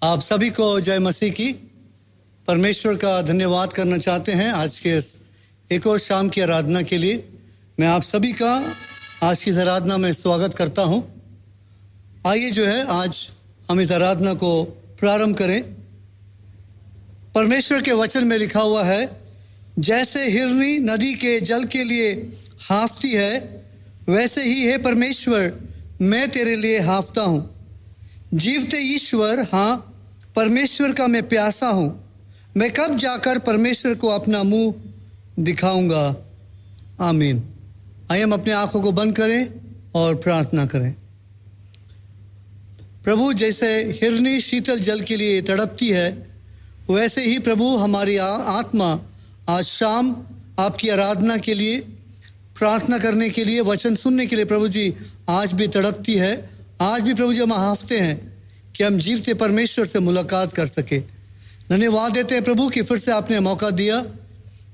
आप सभी को जय मसीह की। परमेश्वर का धन्यवाद करना चाहते हैं आज के इस एक और शाम की आराधना के लिए। मैं आप सभी का आज की इस आराधना में स्वागत करता हूं। आइए जो है आज हम इस आराधना को प्रारंभ करें। परमेश्वर के वचन में लिखा हुआ है, जैसे हिरनी नदी के जल के लिए हाफती है, वैसे ही है परमेश्वर मैं तेरे लिए हाफता हूं। जीवते ईश्वर, हाँ परमेश्वर का मैं प्यासा हूं। मैं कब जाकर परमेश्वर को अपना मुंह दिखाऊंगा। आमीन। आइए हम अपने आंखों को बंद करें और प्रार्थना करें। प्रभु, जैसे हिरनी शीतल जल के लिए तड़पती है, वैसे ही प्रभु हमारी आत्मा आज शाम आपकी आराधना के लिए, प्रार्थना करने के लिए, वचन सुनने के लिए प्रभु जी आज भी तड़पती है। आज भी प्रभु जी हम हाफते हैं कि हम जीवते परमेश्वर से मुलाकात कर सके। धन्यवाद देते हैं प्रभु कि फिर से आपने मौका दिया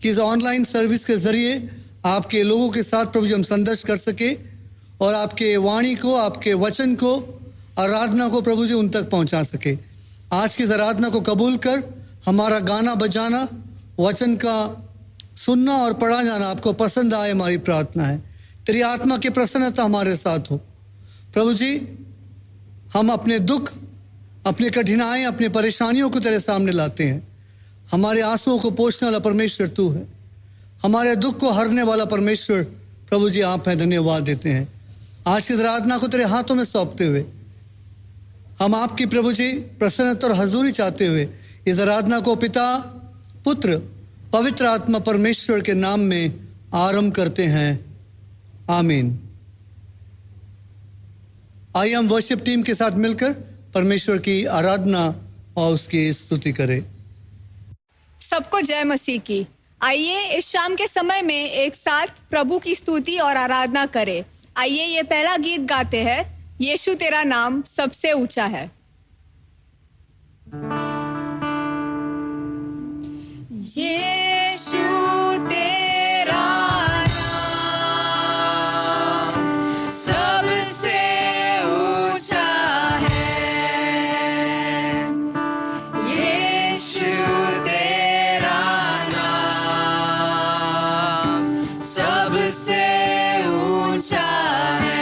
कि इस ऑनलाइन सर्विस के ज़रिए आपके लोगों के साथ प्रभु जी हम संदर्श कर सके और आपके वाणी को, आपके वचन को, आराधना को प्रभु जी उन तक पहुंचा सके। आज की इस आराधना को कबूल कर हमारा गाना बजाना, वचन का सुनना और पढ़ा जाना आपको पसंद आए, हमारी प्रार्थना है। तेरी आत्मा की प्रसन्नता हमारे साथ हो प्रभु जी। हम अपने दुख, अपने कठिनाई, अपनी परेशानियों को तेरे सामने लाते हैं। हमारे आंसुओं को पोंछने वाला परमेश्वर तू है। हमारे दुख को हरने वाला परमेश्वर प्रभु जी आप हैं। धन्यवाद देते हैं। आज की आराधना को तेरे हाथों में सौंपते हुए हम आपकी प्रभु जी प्रसन्नता और हजूरी चाहते हुए इस आराधना को पिता, पुत्र, पवित्र आत्मा परमेश्वर के नाम में आरंभ करते हैं। आमीन। आइए हम वर्शिप टीम के साथ मिलकर परमेश्वर की आराधना और उसकी स्तुति करें। सबको जय मसीह की। आइए इस शाम के समय में एक साथ प्रभु की स्तुति और आराधना करें। आइए ये पहला गीत गाते हैं, यीशु तेरा नाम सबसे ऊंचा है। यीशु तेरा नाम सबसे ऊंचा है। यीशु तेरा नाम सबसे ऊंचा है।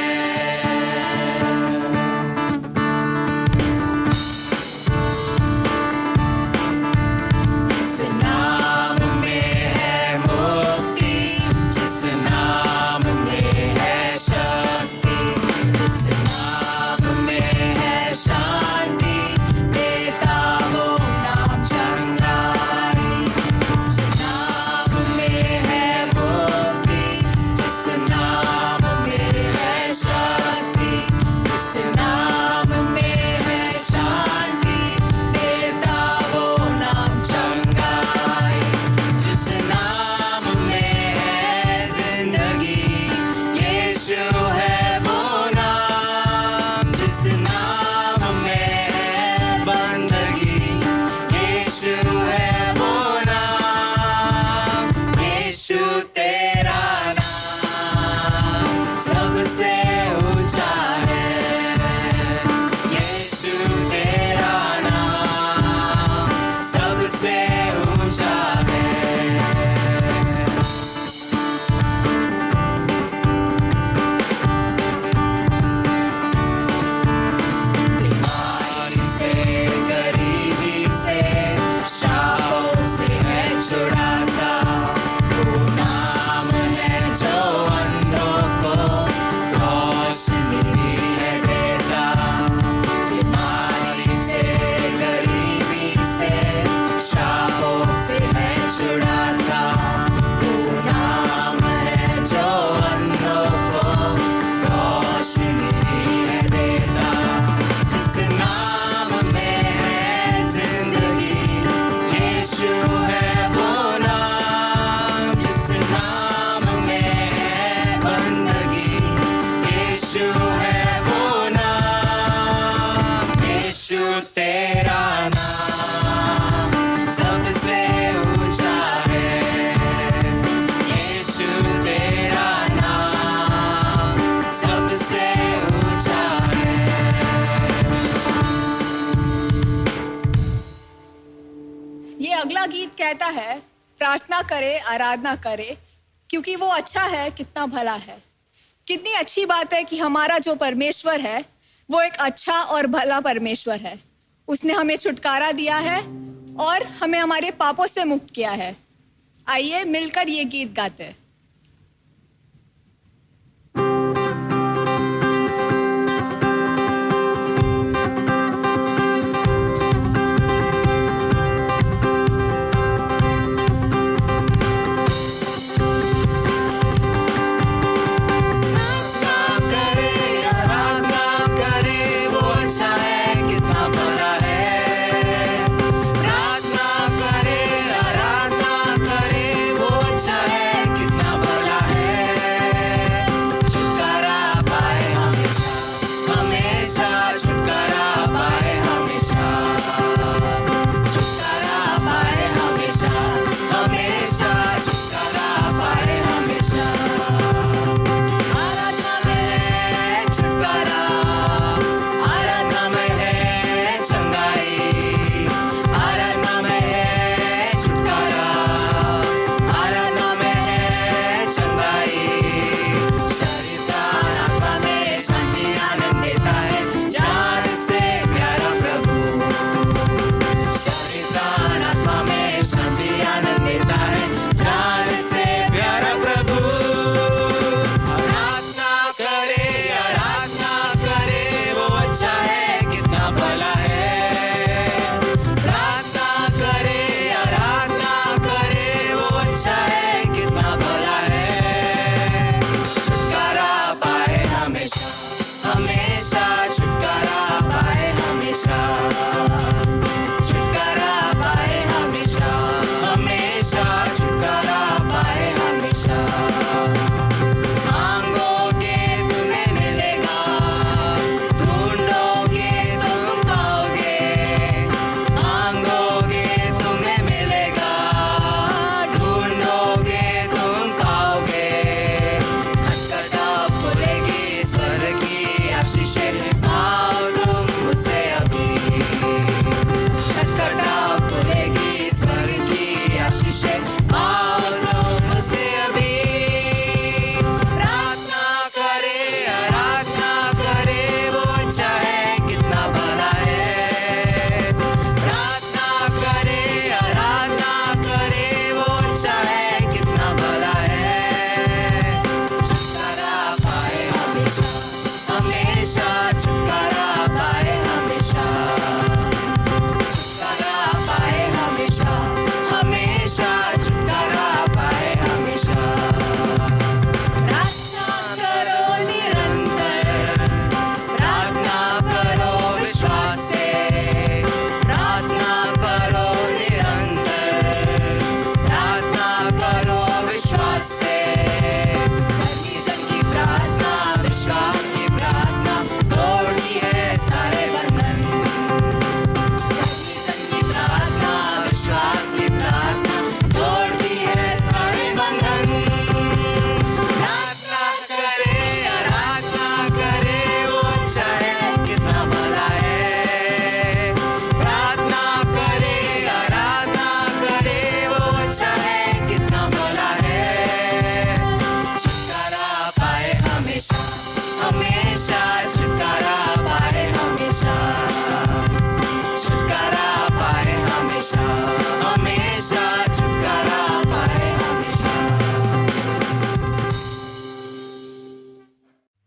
गीत कहता है, प्रार्थना करे, आराधना करे, क्योंकि वो अच्छा है, कितना भला है। कितनी अच्छी बात है कि हमारा जो परमेश्वर है वो एक अच्छा और भला परमेश्वर है। उसने हमें छुटकारा दिया है और हमें हमारे पापों से मुक्त किया है। आइए मिलकर ये गीत गाते हैं।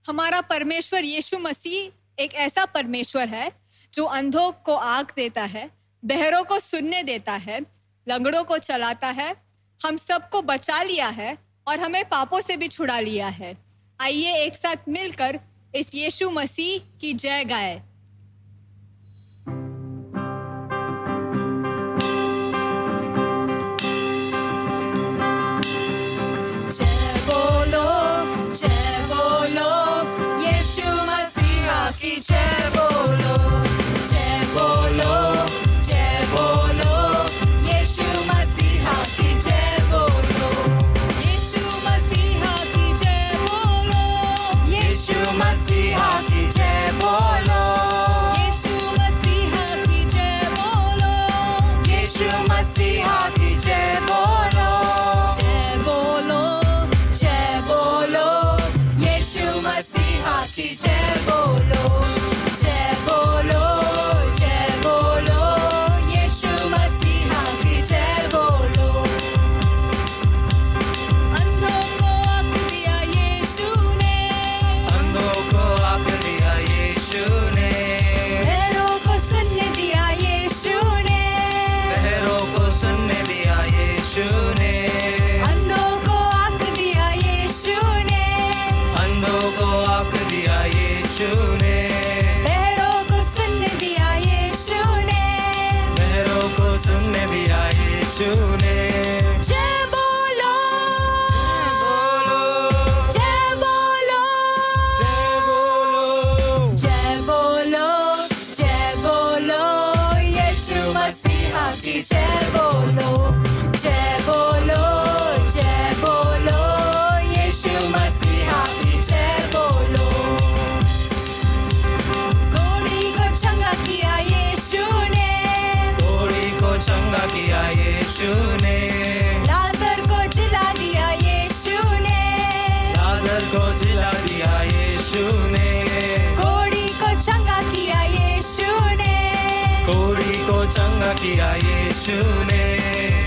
हमारा परमेश्वर यीशु मसीह एक ऐसा परमेश्वर है जो अंधों को आँख देता है, बहरों को सुनने देता है, लंगड़ों को चलाता है, हम सबको बचा लिया है और हमें पापों से भी छुड़ा लिया है। आइए एक साथ मिलकर इस यीशु मसीह की जय गाएं। की जय बोलो, जय बोलो, जय बोलो, यीशु मसीहा की जय बोलो, यीशु मसीहा की जय बोलो, यीशु मसीहा की जय बोलो, यीशु मसीहा की जय बोलो, यीशु मसीहा यीशु ने, बहरों को सुनने दिया यीशु ने, बहरों को सुनने दिया यीशु ने। जय बोलो, बोलो, जय बोलो, जय बोलो, जय बोलो, जय बोलो, यीशु मसीहा की जय बोलो, जय बोलो, जय बोलो, यीशु मसीहा की जय बोलो। घोड़ी को चंगा किया यीशु ने, घोड़ी को चंगा किया यीशु ने, लाजर को जिला दिया यीशु ने, लाजर को जिला दिया यीशु ने, घोड़ी को चंगा किया यीशु ने, घोड़ी को चंगा किया यीशु ने,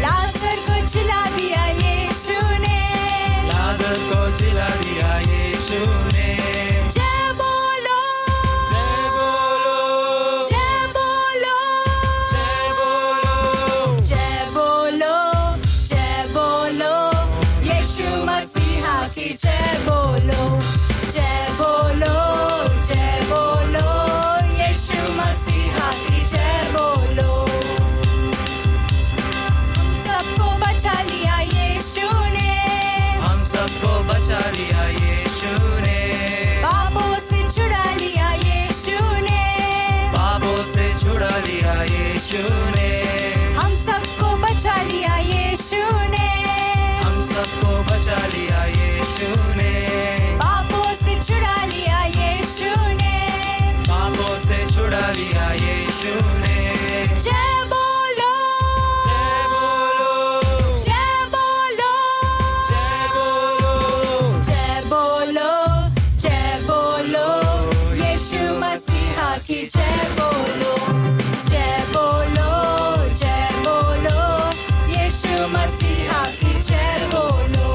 लाजर को जिला दिया यीशु ने, लाजर को जिला दिया यीशु ने। जय बोलो, जय बोलो, जय बोलो, जय बोलो, जय बोलो, जय बोलो, यीशु मसीहा की जय बोलो, जय बोलो, जय बोलो, यीशु मसीहा की जय बोलो। हम सबको बचा लिया यीशु ने, हम सबको बचा लिया यीशु ने, पापों से छुड़ा लिया यीशु ने, पापों से छुड़ा लिया यीशु ने, हम सबको बचा लिया यीशु ने, हम सबको बचा लिया यीशु ने, पापों से छुड़ा लिया यीशु ने, पापों से छुड़ा लिया यीशु ने। जय बोलो, जय बोलो, जय बोलो, जय बोलो, जय बोलो, जय बोलो, यीशु मसीहा की जय बोलो, जय बोलो, जय बोलो, यीशु मसीहा की जय बोलो।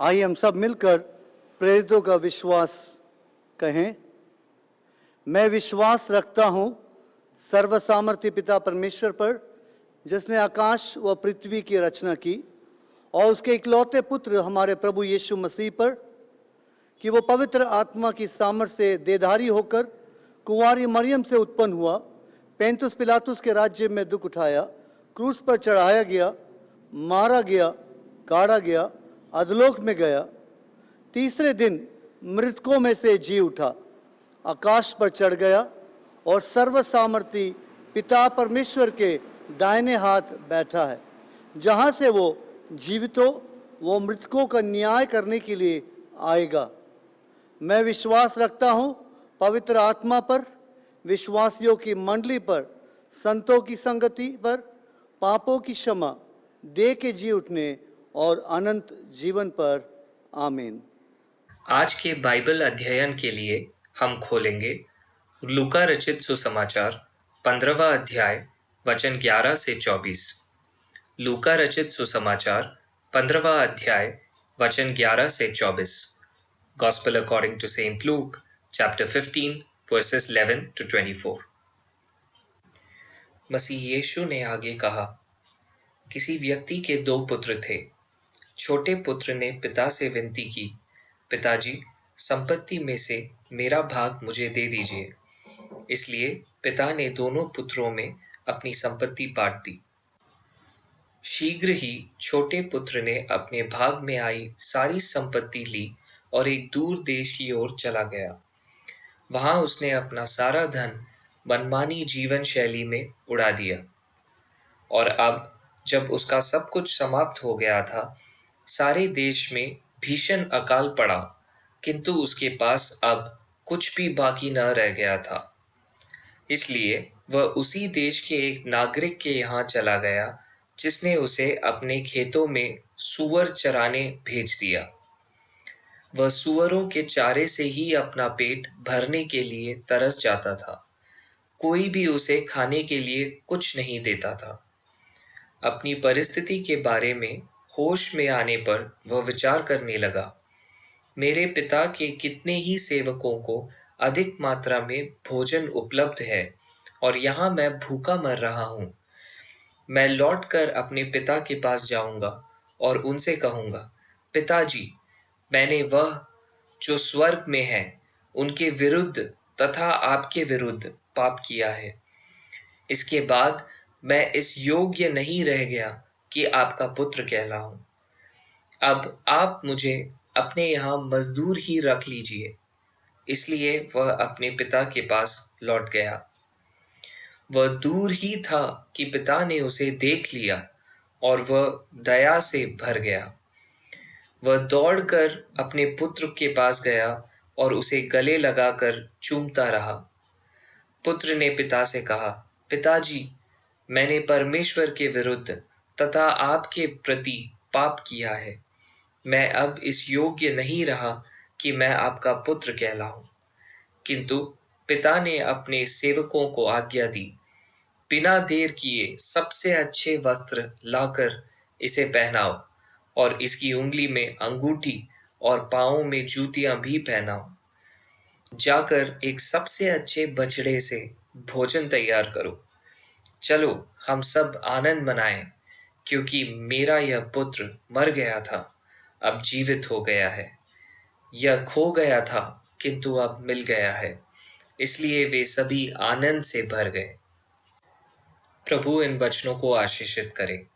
आइए हम सब मिलकर प्रेरितों का विश्वास कहें। मैं विश्वास रखता हूँ सर्वसामर्थी पिता परमेश्वर पर, जिसने आकाश व पृथ्वी की रचना की, और उसके इकलौते पुत्र हमारे प्रभु यीशु मसीह पर, कि वो पवित्र आत्मा की सामर्थ से देहधारी होकर कुंवारी मरियम से उत्पन्न हुआ, पेंतुस पिलातुस के राज्य में दुख उठाया, क्रूस पर चढ़ाया गया, मारा गया, गाड़ा गया, अधोलोक में गया, तीसरे दिन मृतकों में से जी उठा, आकाश पर चढ़ गया और सर्वसामर्थी पिता परमेश्वर के दाहिने हाथ बैठा है, जहाँ से वो जीवितों व मृतकों का न्याय करने के लिए आएगा। मैं विश्वास रखता हूँ पवित्र आत्मा पर, विश्वासियों की मंडली पर, संतों की संगति पर, पापों की क्षमा, देह के जी उठने और अनंत जीवन पर। आमीन। आज के बाइबल अध्ययन के लिए हम खोलेंगे लूका रचित सुसमाचार 15वां अध्याय वचन 11 से 24। लूका रचित सुसमाचार 15वां अध्याय वचन 11 से 24। Gospel according to Saint Luke, chapter 15, verses 11 to 24। मसीह यीशु ने आगे कहा, किसी व्यक्ति के 2 पुत्र थे। छोटे पुत्र ने पिता से विनती की, पिताजी, संपत्ति में से मेरा भाग मुझे दे दीजिए। इसलिए पिता ने दोनों पुत्रों में अपनी संपत्ति बांट दी। शीघ्र ही छोटे पुत्र ने अपने भाग में आई सारी संपत्ति ली और एक दूर देश की ओर चला गया। वहां उसने अपना सारा धन मनमानी जीवन शैली में उड़ा दिया। और अब जब उसका सब कुछ समाप्त हो गया था, सारे देश में भीषण अकाल पड़ा, किंतु उसके पास अब कुछ भी बाकी न रह गया था। इसलिए वह उसी देश के एक नागरिक के यहाँ चला गया, जिसने उसे अपने खेतों में सूअर चराने भेज दिया। वह सूअरों के चारे से ही अपना पेट भरने के लिए तरस जाता था। कोई भी उसे खाने के लिए कुछ नहीं देता था। अपनी परिस्थिति के बारे में होश में आने पर वह विचार करने लगा, मेरे पिता के कितने ही सेवकों को अधिक मात्रा में भोजन उपलब्ध है और यहाँ मैं भूखा मर रहा हूँ। मैं लौटकर अपने पिता के पास जाऊंगा और उनसे कहूंगा, पिताजी, मैंने वह जो स्वर्ग में है उनके विरुद्ध तथा आपके विरुद्ध पाप किया है। इसके बाद मैं इस योग्य नहीं रह गया कि आपका पुत्र कहलाऊं। अब आप मुझे अपने यहाँ मजदूर ही रख लीजिए। इसलिए वह अपने पिता के पास लौट गया। वह दूर ही था कि पिता ने उसे देख लिया और वह दया से भर गया। वह दौड़कर अपने पुत्र के पास गया और उसे गले लगाकर चूमता रहा। पुत्र ने पिता से कहा, पिताजी, मैंने परमेश्वर के विरुद्ध तथा आपके प्रति पाप किया है। मैं अब इस योग्य नहीं रहा कि मैं आपका पुत्र कहलाऊं। किंतु पिता ने अपने सेवकों को आज्ञा दी, बिना देर किए सबसे अच्छे वस्त्र लाकर इसे पहनाओ और इसकी उंगली में अंगूठी और पांवों में जूतियां भी पहनाओ। जाकर एक सबसे अच्छे बछड़े से भोजन तैयार करो। चलो हम सब आनंद मनाएं, क्योंकि मेरा यह पुत्र मर गया था, अब जीवित हो गया है। यह खो गया था, किंतु अब मिल गया है। इसलिए वे सभी आनंद से भर गए। प्रभु इन वचनों को आशीषित करे।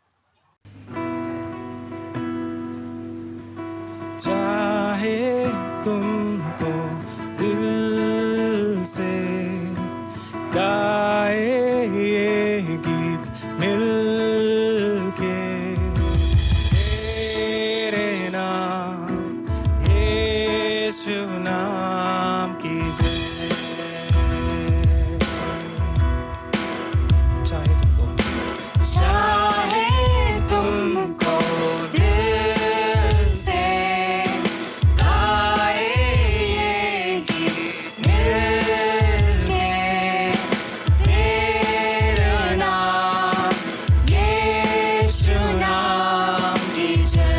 चाहे तुमको दिल से गाए ये गीत मिल के, तेरे नाम यीशु नाम की जय। चाहे तुमको दिल से गाए ये गीत मिल के, तेरा नाम यीशु नाम की जय।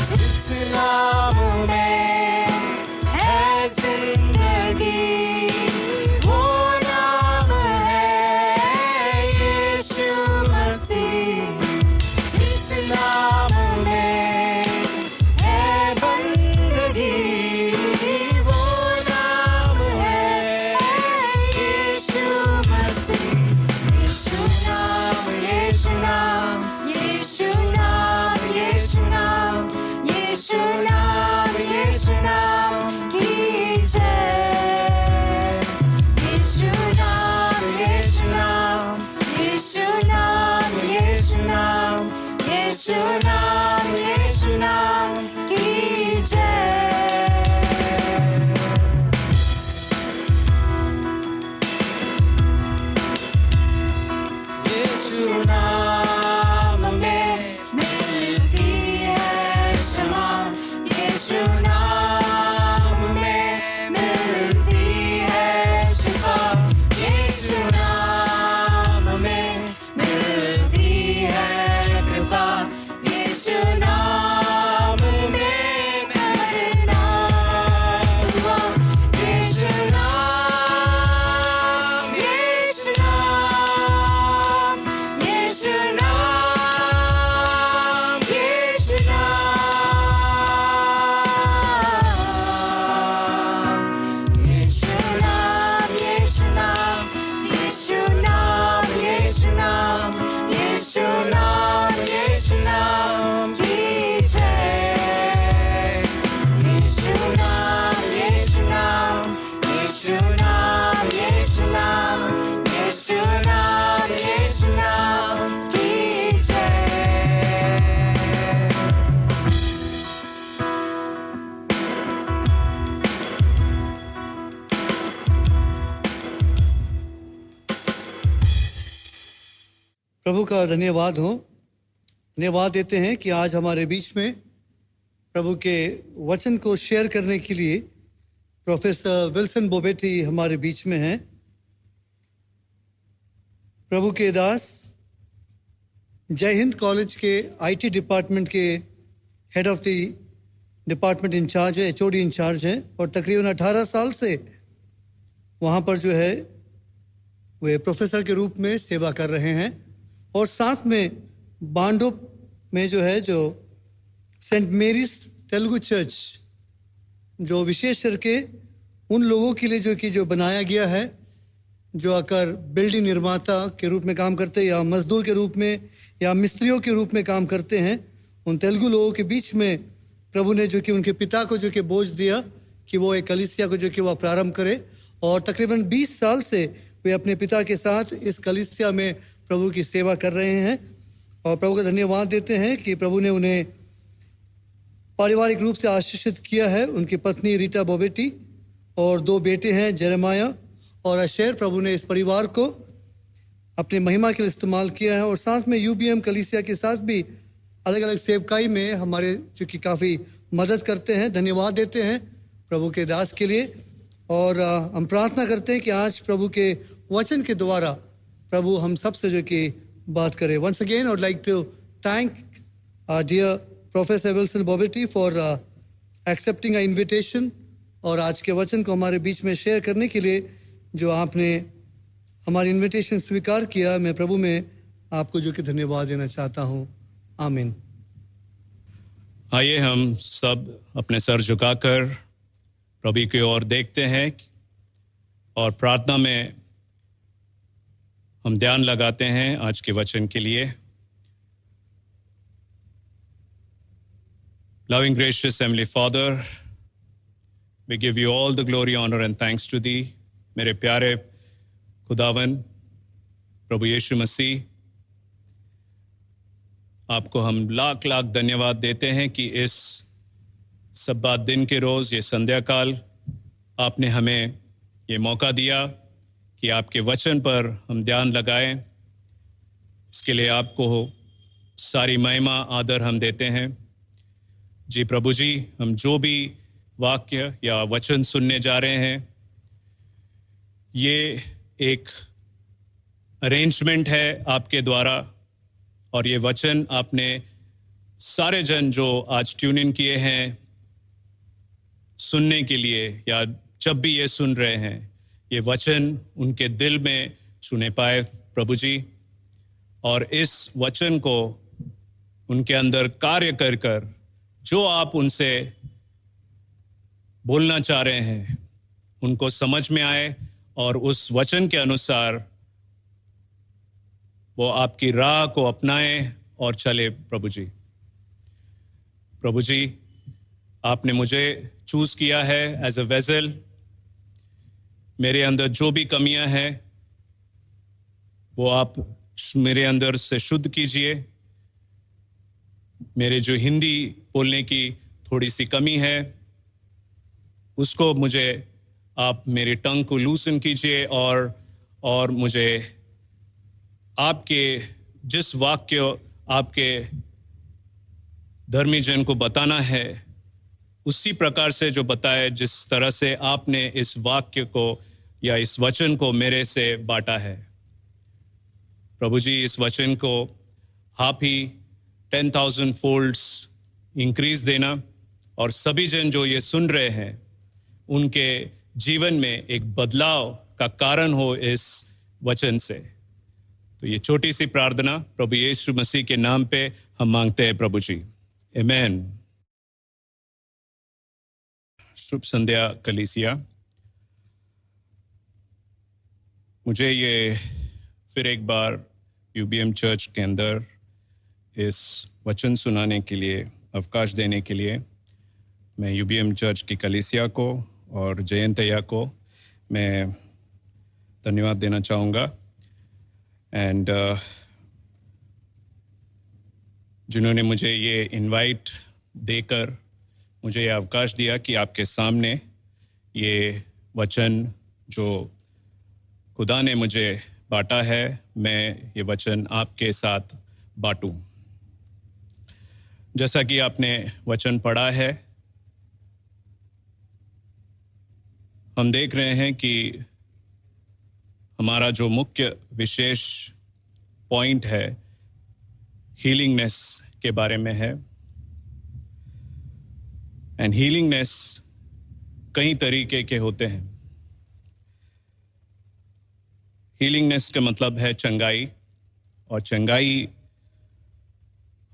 जिस नाम में है जिंदगी, वो नाम है यीशु मसीह। जिस नाम में है बंदगी, वो नाम है यीशु मसीह। यीशु नाम, यीशु नाम, यीशु नाम, यीशु नाम, यीशु नाम, यीशु नाम की जय। यीशु नाम, यीशु नाम, यीशु नाम, यीशु नाम, यीशु नाम, यीशु नाम की जय। यीशु नाम में मिलती है क्षमा। यीशु नाम में मिलती है शिफा। यीशु नाम में मिलती है कृपा। यीशु नाम में करना दुआ। यीशु नाम, यीशु नाम, यीशु नाम, यीशु नाम। यीशु नाम, यीशु नाम, यीशु नाम, यीशु नाम, यीशु नाम, यीशु नाम की जय। यीशु नाम, यीशु नाम, यीशु नाम, यीशु नाम, यीशु नाम, यीशु नाम की जय। प्रभु का धन्यवाद हो। धन्यवाद देते हैं कि आज हमारे बीच में प्रभु के वचन को शेयर करने के लिए प्रोफेसर विल्सन बोबेटी हमारे बीच में हैं। प्रभु के दास जय हिंद कॉलेज के आईटी डिपार्टमेंट के head of the department incharge है, एचओडी इंचार्ज हैं और तकरीबन 18 साल से वहाँ पर जो है वे प्रोफेसर के रूप में सेवा कर रहे हैं। और साथ में बांडो में जो है जो सेंट मेरीज तेलुगु चर्च जो विशेष करके उन लोगों के लिए जो बनाया गया है जो आकर बिल्डिंग निर्माता के रूप में काम करते हैं या मजदूर के रूप में या मिस्त्रियों के रूप में काम करते हैं, उन तेलुगु लोगों के बीच में प्रभु ने जो कि उनके पिता को जो कि बोझ दिया कि वो एक कलीसिया को जो कि वह प्रारंभ करे। और तकरीबन 20 साल से वे अपने पिता के साथ इस कलीसिया में प्रभु की सेवा कर रहे हैं और प्रभु का धन्यवाद देते हैं कि प्रभु ने उन्हें पारिवारिक रूप से आशीषित किया है। उनकी पत्नी रीटा बोबेटी और 2 बेटे हैं जेरेमाया और अशेर। प्रभु ने इस परिवार को अपनी महिमा के लिए इस्तेमाल किया है और साथ में यूबीएम कलीसिया के साथ भी अलग अलग सेवकाई में हमारे जो कि काफ़ी मदद करते हैं। धन्यवाद देते हैं प्रभु के दास के लिए और हम प्रार्थना करते हैं कि आज प्रभु के वचन के द्वारा प्रभु हम सब से जो कि बात करें। Once again I would like to thank dear professor Wilson Bobetti for accepting a invitation और आज के वचन को हमारे बीच में शेयर करने के लिए जो आपने हमारी इन्विटेशन स्वीकार किया। मैं प्रभु में आपको जो कि धन्यवाद देना चाहता हूँ। आमीन। आइए हम सब अपने सर झुकाकर प्रभु की ओर देखते हैं और प्रार्थना में हम ध्यान लगाते हैं आज के वचन के लिए। Loving gracious Heavenly Father, we give you all the glory, honor and thanks to thee. मेरे प्यारे खुदावन प्रभु यीशु मसीह, आपको हम लाख लाख धन्यवाद देते हैं कि इस सब्बात दिन के रोज़ ये संध्या काल आपने हमें ये मौका दिया कि आपके वचन पर हम ध्यान लगाएं। इसके लिए आपको सारी महिमा आदर हम देते हैं। जी प्रभु जी, हम जो भी वाक्य या वचन सुनने जा रहे हैं ये एक अरेंजमेंट है आपके द्वारा और ये वचन आपने सारे जन जो आज ट्यून इन किए हैं सुनने के लिए या जब भी ये सुन रहे हैं ये वचन उनके दिल में छूने पाए प्रभु जी, और इस वचन को उनके अंदर कार्य कर कर जो आप उनसे बोलना चाह रहे हैं उनको समझ में आए और उस वचन के अनुसार वो आपकी राह को अपनाएं और चले प्रभु जी। प्रभु जी, आपने मुझे चूज किया है एज अ वेसल। मेरे अंदर जो भी कमियां हैं वो आप मेरे अंदर से शुद्ध कीजिए। मेरे जो हिंदी बोलने की थोड़ी सी कमी है उसको मुझे आप मेरे टंग को लूसन कीजिए और मुझे आपके जिस वाक्य आपके धर्मी जन को बताना है उसी प्रकार से जो बताए, जिस तरह से आपने इस वाक्य को या इस वचन को मेरे से बांटा है। प्रभु जी, इस वचन को आप ही 10,000 फोल्ड्स इंक्रीज देना और सभी जन जो ये सुन रहे हैं उनके जीवन में एक बदलाव का कारण हो इस वचन से। तो ये छोटी सी प्रार्थना प्रभु यीशु मसीह के नाम पे हम मांगते हैं प्रभु जी, आमीन। शुभ संध्या कलीसिया। मुझे ये फिर एक बार यूबीएम चर्च के अंदर इस वचन सुनाने के लिए अवकाश देने के लिए मैं यूबीएम चर्च की कलीसिया को और जयंतया को मैं धन्यवाद देना चाहूँगा। एंड जिन्होंने मुझे ये इनवाइट देकर मुझे ये अवकाश दिया कि आपके सामने ये वचन जो खुदा ने मुझे बांटा है मैं ये वचन आपके साथ बांटूं। जैसा कि आपने वचन पढ़ा है, हम देख रहे हैं कि हमारा जो मुख्य विशेष पॉइंट है हीलिंगनेस के बारे में है। एंड हीलिंगनेस कई तरीके के होते हैं। हीलिंगनेस का मतलब है चंगाई, और चंगाई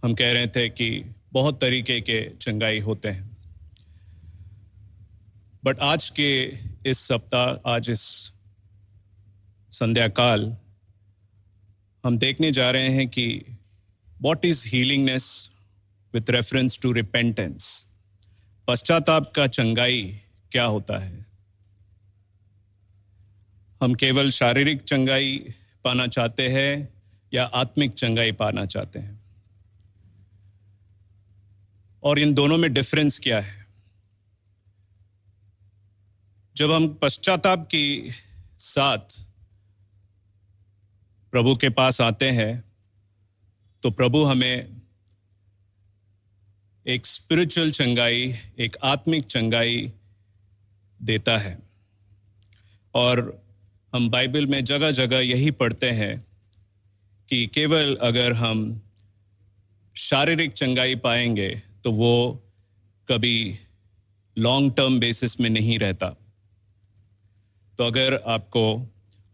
हम कह रहे थे कि बहुत तरीके के चंगाई होते हैं। बट आज के इस सप्ताह, आज इस संध्या काल हम देखने जा रहे हैं कि what is healingness with reference to repentance. पश्चाताप का चंगाई क्या होता है। हम केवल शारीरिक चंगाई पाना चाहते हैं या आत्मिक चंगाई पाना चाहते हैं, और इन दोनों में डिफरेंस क्या है। जब हम पश्चाताप के साथ प्रभु के पास आते हैं तो प्रभु हमें एक स्पिरिचुअल चंगाई, एक आत्मिक चंगाई देता है। और हम बाइबल में जगह जगह यही पढ़ते हैं कि केवल अगर हम शारीरिक चंगाई पाएंगे तो वो कभी लॉन्ग टर्म बेसिस में नहीं रहता। तो अगर आपको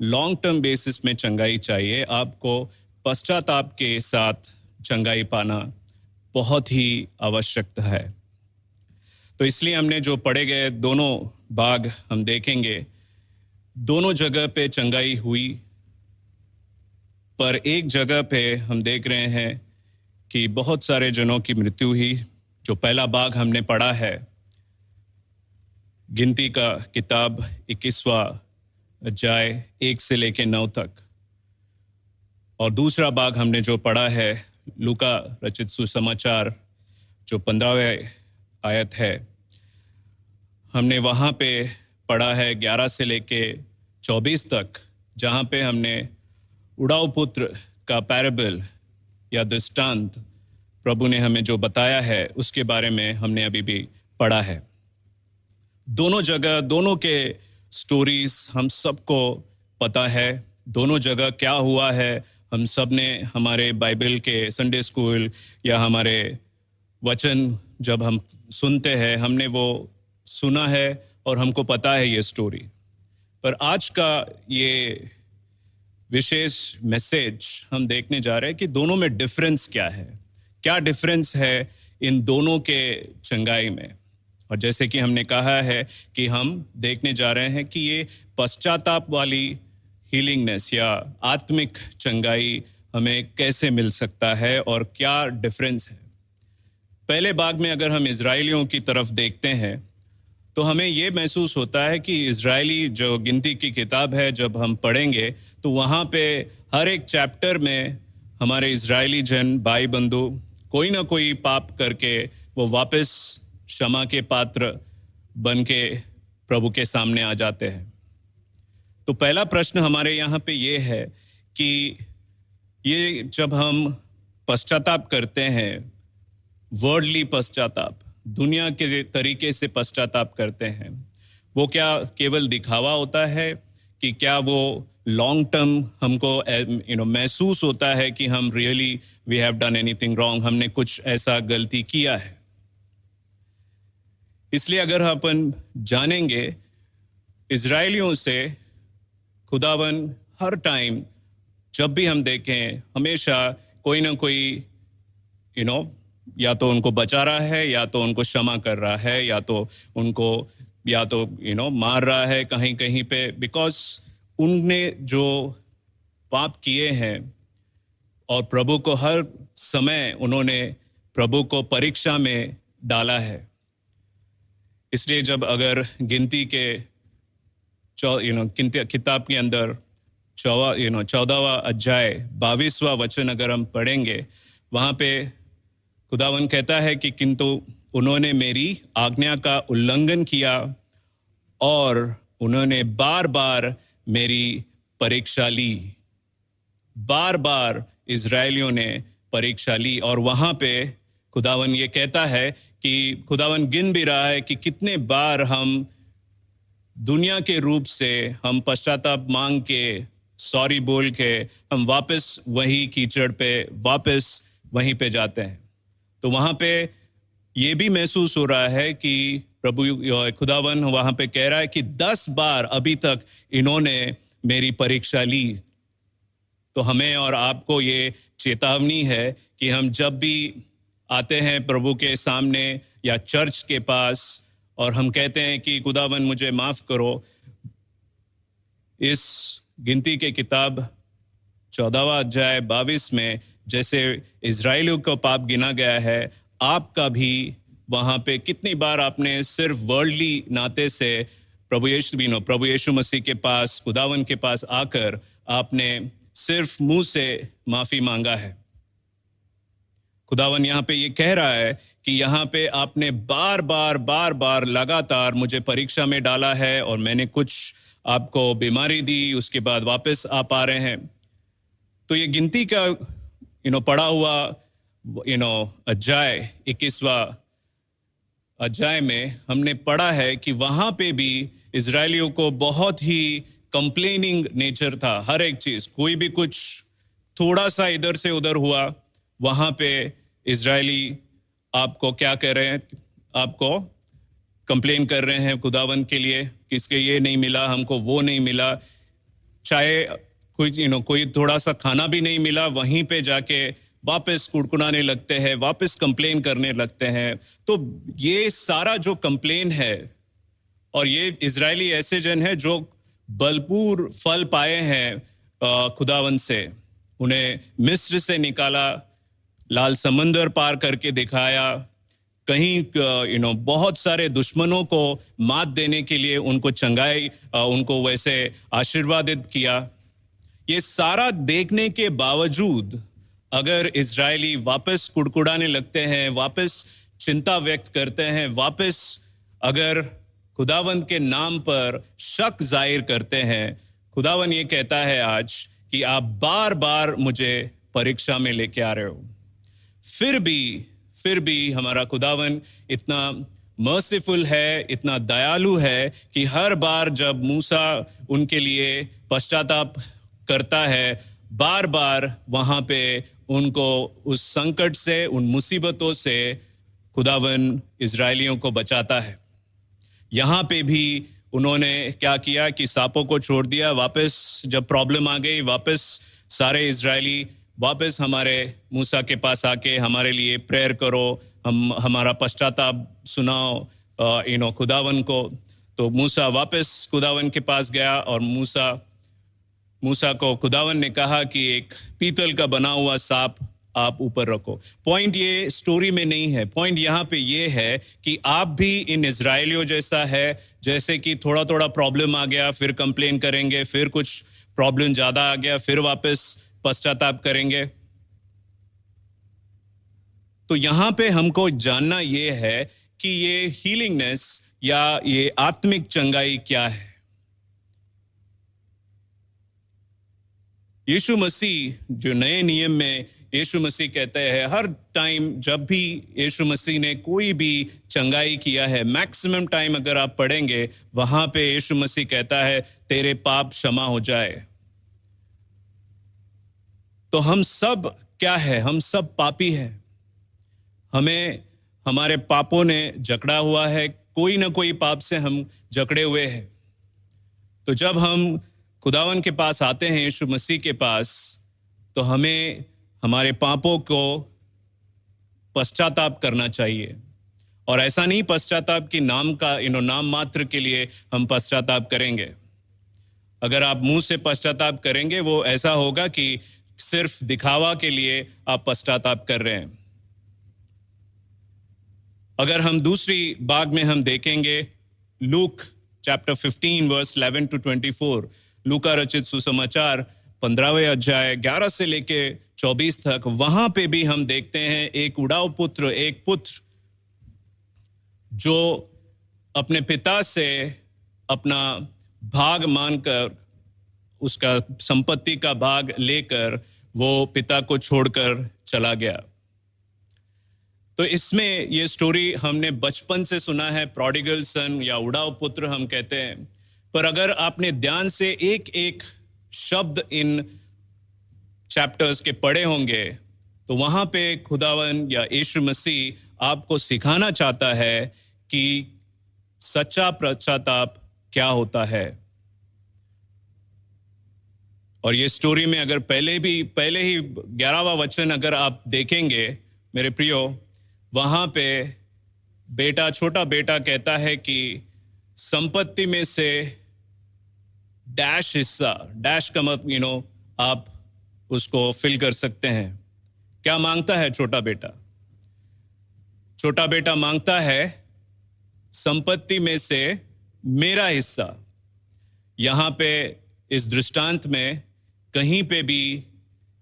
लॉन्ग टर्म बेसिस में चंगाई चाहिए, आपको पश्चाताप के साथ चंगाई पाना बहुत ही आवश्यक है। तो इसलिए हमने जो पढ़े गए दोनों भाग हम देखेंगे, दोनों जगह पे चंगाई हुई, पर एक जगह पे हम देख रहे हैं कि बहुत सारे जनों की मृत्यु हुई। जो पहला भाग हमने पढ़ा है, गिनती का किताब 21वां अध्याय 1 से लेके 9 तक, और दूसरा भाग हमने जो पढ़ा है लूका रचित सुसमाचार जो 15वें आयत है, हमने वहाँ पे पढ़ा है 11 से लेके 24 तक, जहाँ पे हमने उड़ाऊ पुत्र का पैराबल या दृष्टांत प्रभु ने हमें जो बताया है उसके बारे में हमने अभी भी पढ़ा है। दोनों जगह, दोनों के स्टोरीज हम सबको पता है, दोनों जगह क्या हुआ है हम सब ने हमारे बाइबल के संडे स्कूल या हमारे वचन जब हम सुनते हैं हमने वो सुना है और हमको पता है ये स्टोरी। पर आज का ये विशेष मैसेज हम देखने जा रहे हैं कि दोनों में डिफरेंस क्या है, क्या डिफरेंस है इन दोनों के चंगाई में। और जैसे कि हमने कहा है कि हम देखने जा रहे हैं कि ये पश्चाताप वाली हीलिंगनेस या आत्मिक चंगाई हमें कैसे मिल सकता है और क्या डिफरेंस है। पहले भाग में अगर हम इजराइलियों की तरफ देखते हैं तो हमें ये महसूस होता है कि इजरायली जो गिनती की किताब है जब हम पढ़ेंगे तो वहाँ पे हर एक चैप्टर में हमारे इजरायली जन भाई बंधु कोई ना कोई पाप करके वो वापस क्षमा के पात्र बन के प्रभु के सामने आ जाते हैं। तो पहला प्रश्न हमारे यहाँ पे ये है कि ये जब हम पश्चाताप करते हैं, वर्ल्डली पश्चाताप, दुनिया के तरीके से पश्चाताप करते हैं, वो क्या केवल दिखावा होता है कि क्या वो लॉन्ग टर्म हमको महसूस होता है कि हम really we have done anything wrong, हमने कुछ ऐसा गलती किया है। इसलिए अगर अपन जानेंगे इजरायलियों से खुदावन हर टाइम जब भी हम देखें हमेशा कोई ना कोई या तो उनको बचा रहा है या तो उनको क्षमा कर रहा है या तो उनको मार रहा है कहीं कहीं पे, बिकॉज उनने जो पाप किए हैं और प्रभु को हर समय उन्होंने प्रभु को परीक्षा में डाला है। इसलिए जब अगर गिनती के किताब के अंदर 14वां अध्याय 22वां वचन अगर हम पढ़ेंगे, वहाँ पे खुदावन कहता है कि किंतु उन्होंने मेरी आज्ञा का उल्लंघन किया और उन्होंने बार बार मेरी परीक्षा ली। बार बार इजरायलियों ने परीक्षा ली, और वहाँ पे खुदावन ये कहता है कि खुदावन गिन भी रहा है कि कितने बार हम दुनिया के रूप से हम पश्चाताप मांग के, सॉरी बोल के हम वापस वही कीचड़ पे वापस वहीं पे जाते हैं। तो वहाँ पे ये भी महसूस हो रहा है कि प्रभु खुदावन वहाँ पे कह रहा है कि 10 बार अभी तक इन्होंने मेरी परीक्षा ली। तो हमें और आपको ये चेतावनी है कि हम जब भी आते हैं प्रभु के सामने या चर्च के पास और हम कहते हैं कि खुदावन मुझे माफ़ करो, इस गिनती के किताब 14वां अध्याय 22 में जैसे इजराइलियों को पाप गिना गया है, आपका भी वहाँ पे कितनी बार आपने सिर्फ वर्ल्डली नाते से प्रभु यीशु मसीह के पास, खुदावन के पास आकर आपने सिर्फ मुंह से माफ़ी मांगा है। खुदावन यहाँ पे ये कह रहा है कि यहाँ पे आपने बार बार लगातार मुझे परीक्षा में डाला है और मैंने कुछ आपको बीमारी दी, उसके बाद वापस आप आ रहे हैं। तो ये गिनती का पढ़ा हुआ अध्याय 21वां अध्याय में हमने पढ़ा है कि वहाँ पे भी इजरायलियों को बहुत ही कंप्लेनिंग नेचर था। हर एक चीज़, कोई भी कुछ थोड़ा सा इधर से उधर हुआ, वहाँ पे इजरायली आपको क्या कर रहे हैं, आपको कंप्लेन कर रहे हैं खुदावन के लिए, किसके ये नहीं मिला, हमको वो नहीं मिला। चाहे कोई थोड़ा सा खाना भी नहीं मिला, वहीं पे जाके वापस कुड़कुड़ाने लगते हैं, वापस कंप्लेन करने लगते हैं। तो ये सारा जो कंप्लेन है, और ये इजरायली ऐसे जन है जो बलपूर फल पाए हैं खुदावन से। उन्हें मिस्र से निकाला, लाल समंदर पार करके दिखाया, कहीं बहुत सारे दुश्मनों को मात देने के लिए उनको चंगाई, उनको वैसे आशीर्वादित किया। ये सारा देखने के बावजूद अगर इजरायली वापस कुड़कुड़ाने लगते हैं, वापस चिंता व्यक्त करते हैं, वापस अगर खुदावंद के नाम पर शक जाहिर करते हैं, खुदावन ये कहता है आज कि आप बार बार मुझे परीक्षा में लेके आ रहे हो। फिर भी हमारा खुदावन इतना मर्सीफुल है, इतना दयालु है कि हर बार जब मूसा उनके लिए पश्चाताप करता है, बार बार वहाँ पे उनको उस संकट से, उन मुसीबतों से खुदावन इजरायलियों को बचाता है। यहाँ पे भी उन्होंने क्या किया कि सांपों को छोड़ दिया। वापस जब प्रॉब्लम आ गई, वापस सारे इजरायली वापस हमारे मूसा के पास आके हमारे लिए प्रेयर करो, हमारा पश्चाताप सुनाओ खुदावन को। तो मूसा वापस खुदावन के पास गया और मूसा को खुदावन ने कहा कि एक पीतल का बना हुआ सांप आप ऊपर रखो। पॉइंट ये स्टोरी में नहीं है, पॉइंट यहाँ पे ये है कि आप भी इन इजरायलियों जैसा है, जैसे कि थोड़ा थोड़ा प्रॉब्लम आ गया, फिर कंप्लेन करेंगे, फिर कुछ प्रॉब्लम ज्यादा आ गया, फिर वापस पश्चाताप करेंगे। तो यहाँ पे हमको जानना ये है कि ये हीलिंगनेस या ये आत्मिक चंगाई क्या है। यीशु मसीह जो नए नियम में यीशु मसीह कहते हैं, हर टाइम जब भी यीशु मसीह ने कोई भी चंगाई किया है, मैक्सिमम टाइम अगर आप पढ़ेंगे, वहां पे यीशु मसीह कहता है तेरे पाप क्षमा हो जाए। तो हम सब क्या है, हम सब पापी हैं, हमें हमारे पापों ने जकड़ा हुआ है, कोई ना कोई पाप से हम जकड़े हुए हैं। तो जब हम खुदावन के पास आते हैं, यीशु मसीह के पास, तो हमें हमारे पापों को पश्चाताप करना चाहिए। और ऐसा नहीं पश्चाताप की नाम मात्र के लिए हम पश्चाताप करेंगे। अगर आप मुंह से पश्चाताप करेंगे, वो ऐसा होगा कि सिर्फ दिखावा के लिए आप पश्चाताप कर रहे हैं। अगर हम दूसरी भाग में हम देखेंगे, लूक चैप्टर 15 वर्स 11 to 24, लूका रचित सुसमाचार 15वें अध्याय 11 से लेके 24 तक, वहां पे भी हम देखते हैं एक उड़ाऊ पुत्र, एक पुत्र जो अपने पिता से अपना भाग मांगकर, उसका संपत्ति का भाग लेकर वो पिता को छोड़कर चला गया। तो इसमें ये स्टोरी हमने बचपन से सुना है, प्रोडिगल सन या उड़ाऊ पुत्र हम कहते हैं। पर अगर आपने ध्यान से एक एक शब्द इन चैप्टर्स के पढ़े होंगे, तो वहां पे खुदावन या यीशु मसीह आपको सिखाना चाहता है कि सच्चा पश्चाताप क्या होता है। और ये स्टोरी में अगर पहले ही 11वां वचन अगर आप देखेंगे मेरे प्रियो, वहां पे छोटा बेटा कहता है कि संपत्ति में से डैश हिस्सा, डैश का मतलब आप उसको फिल कर सकते हैं। क्या मांगता है छोटा बेटा? छोटा बेटा मांगता है संपत्ति में से मेरा हिस्सा। यहां पे इस दृष्टांत में कहीं पे भी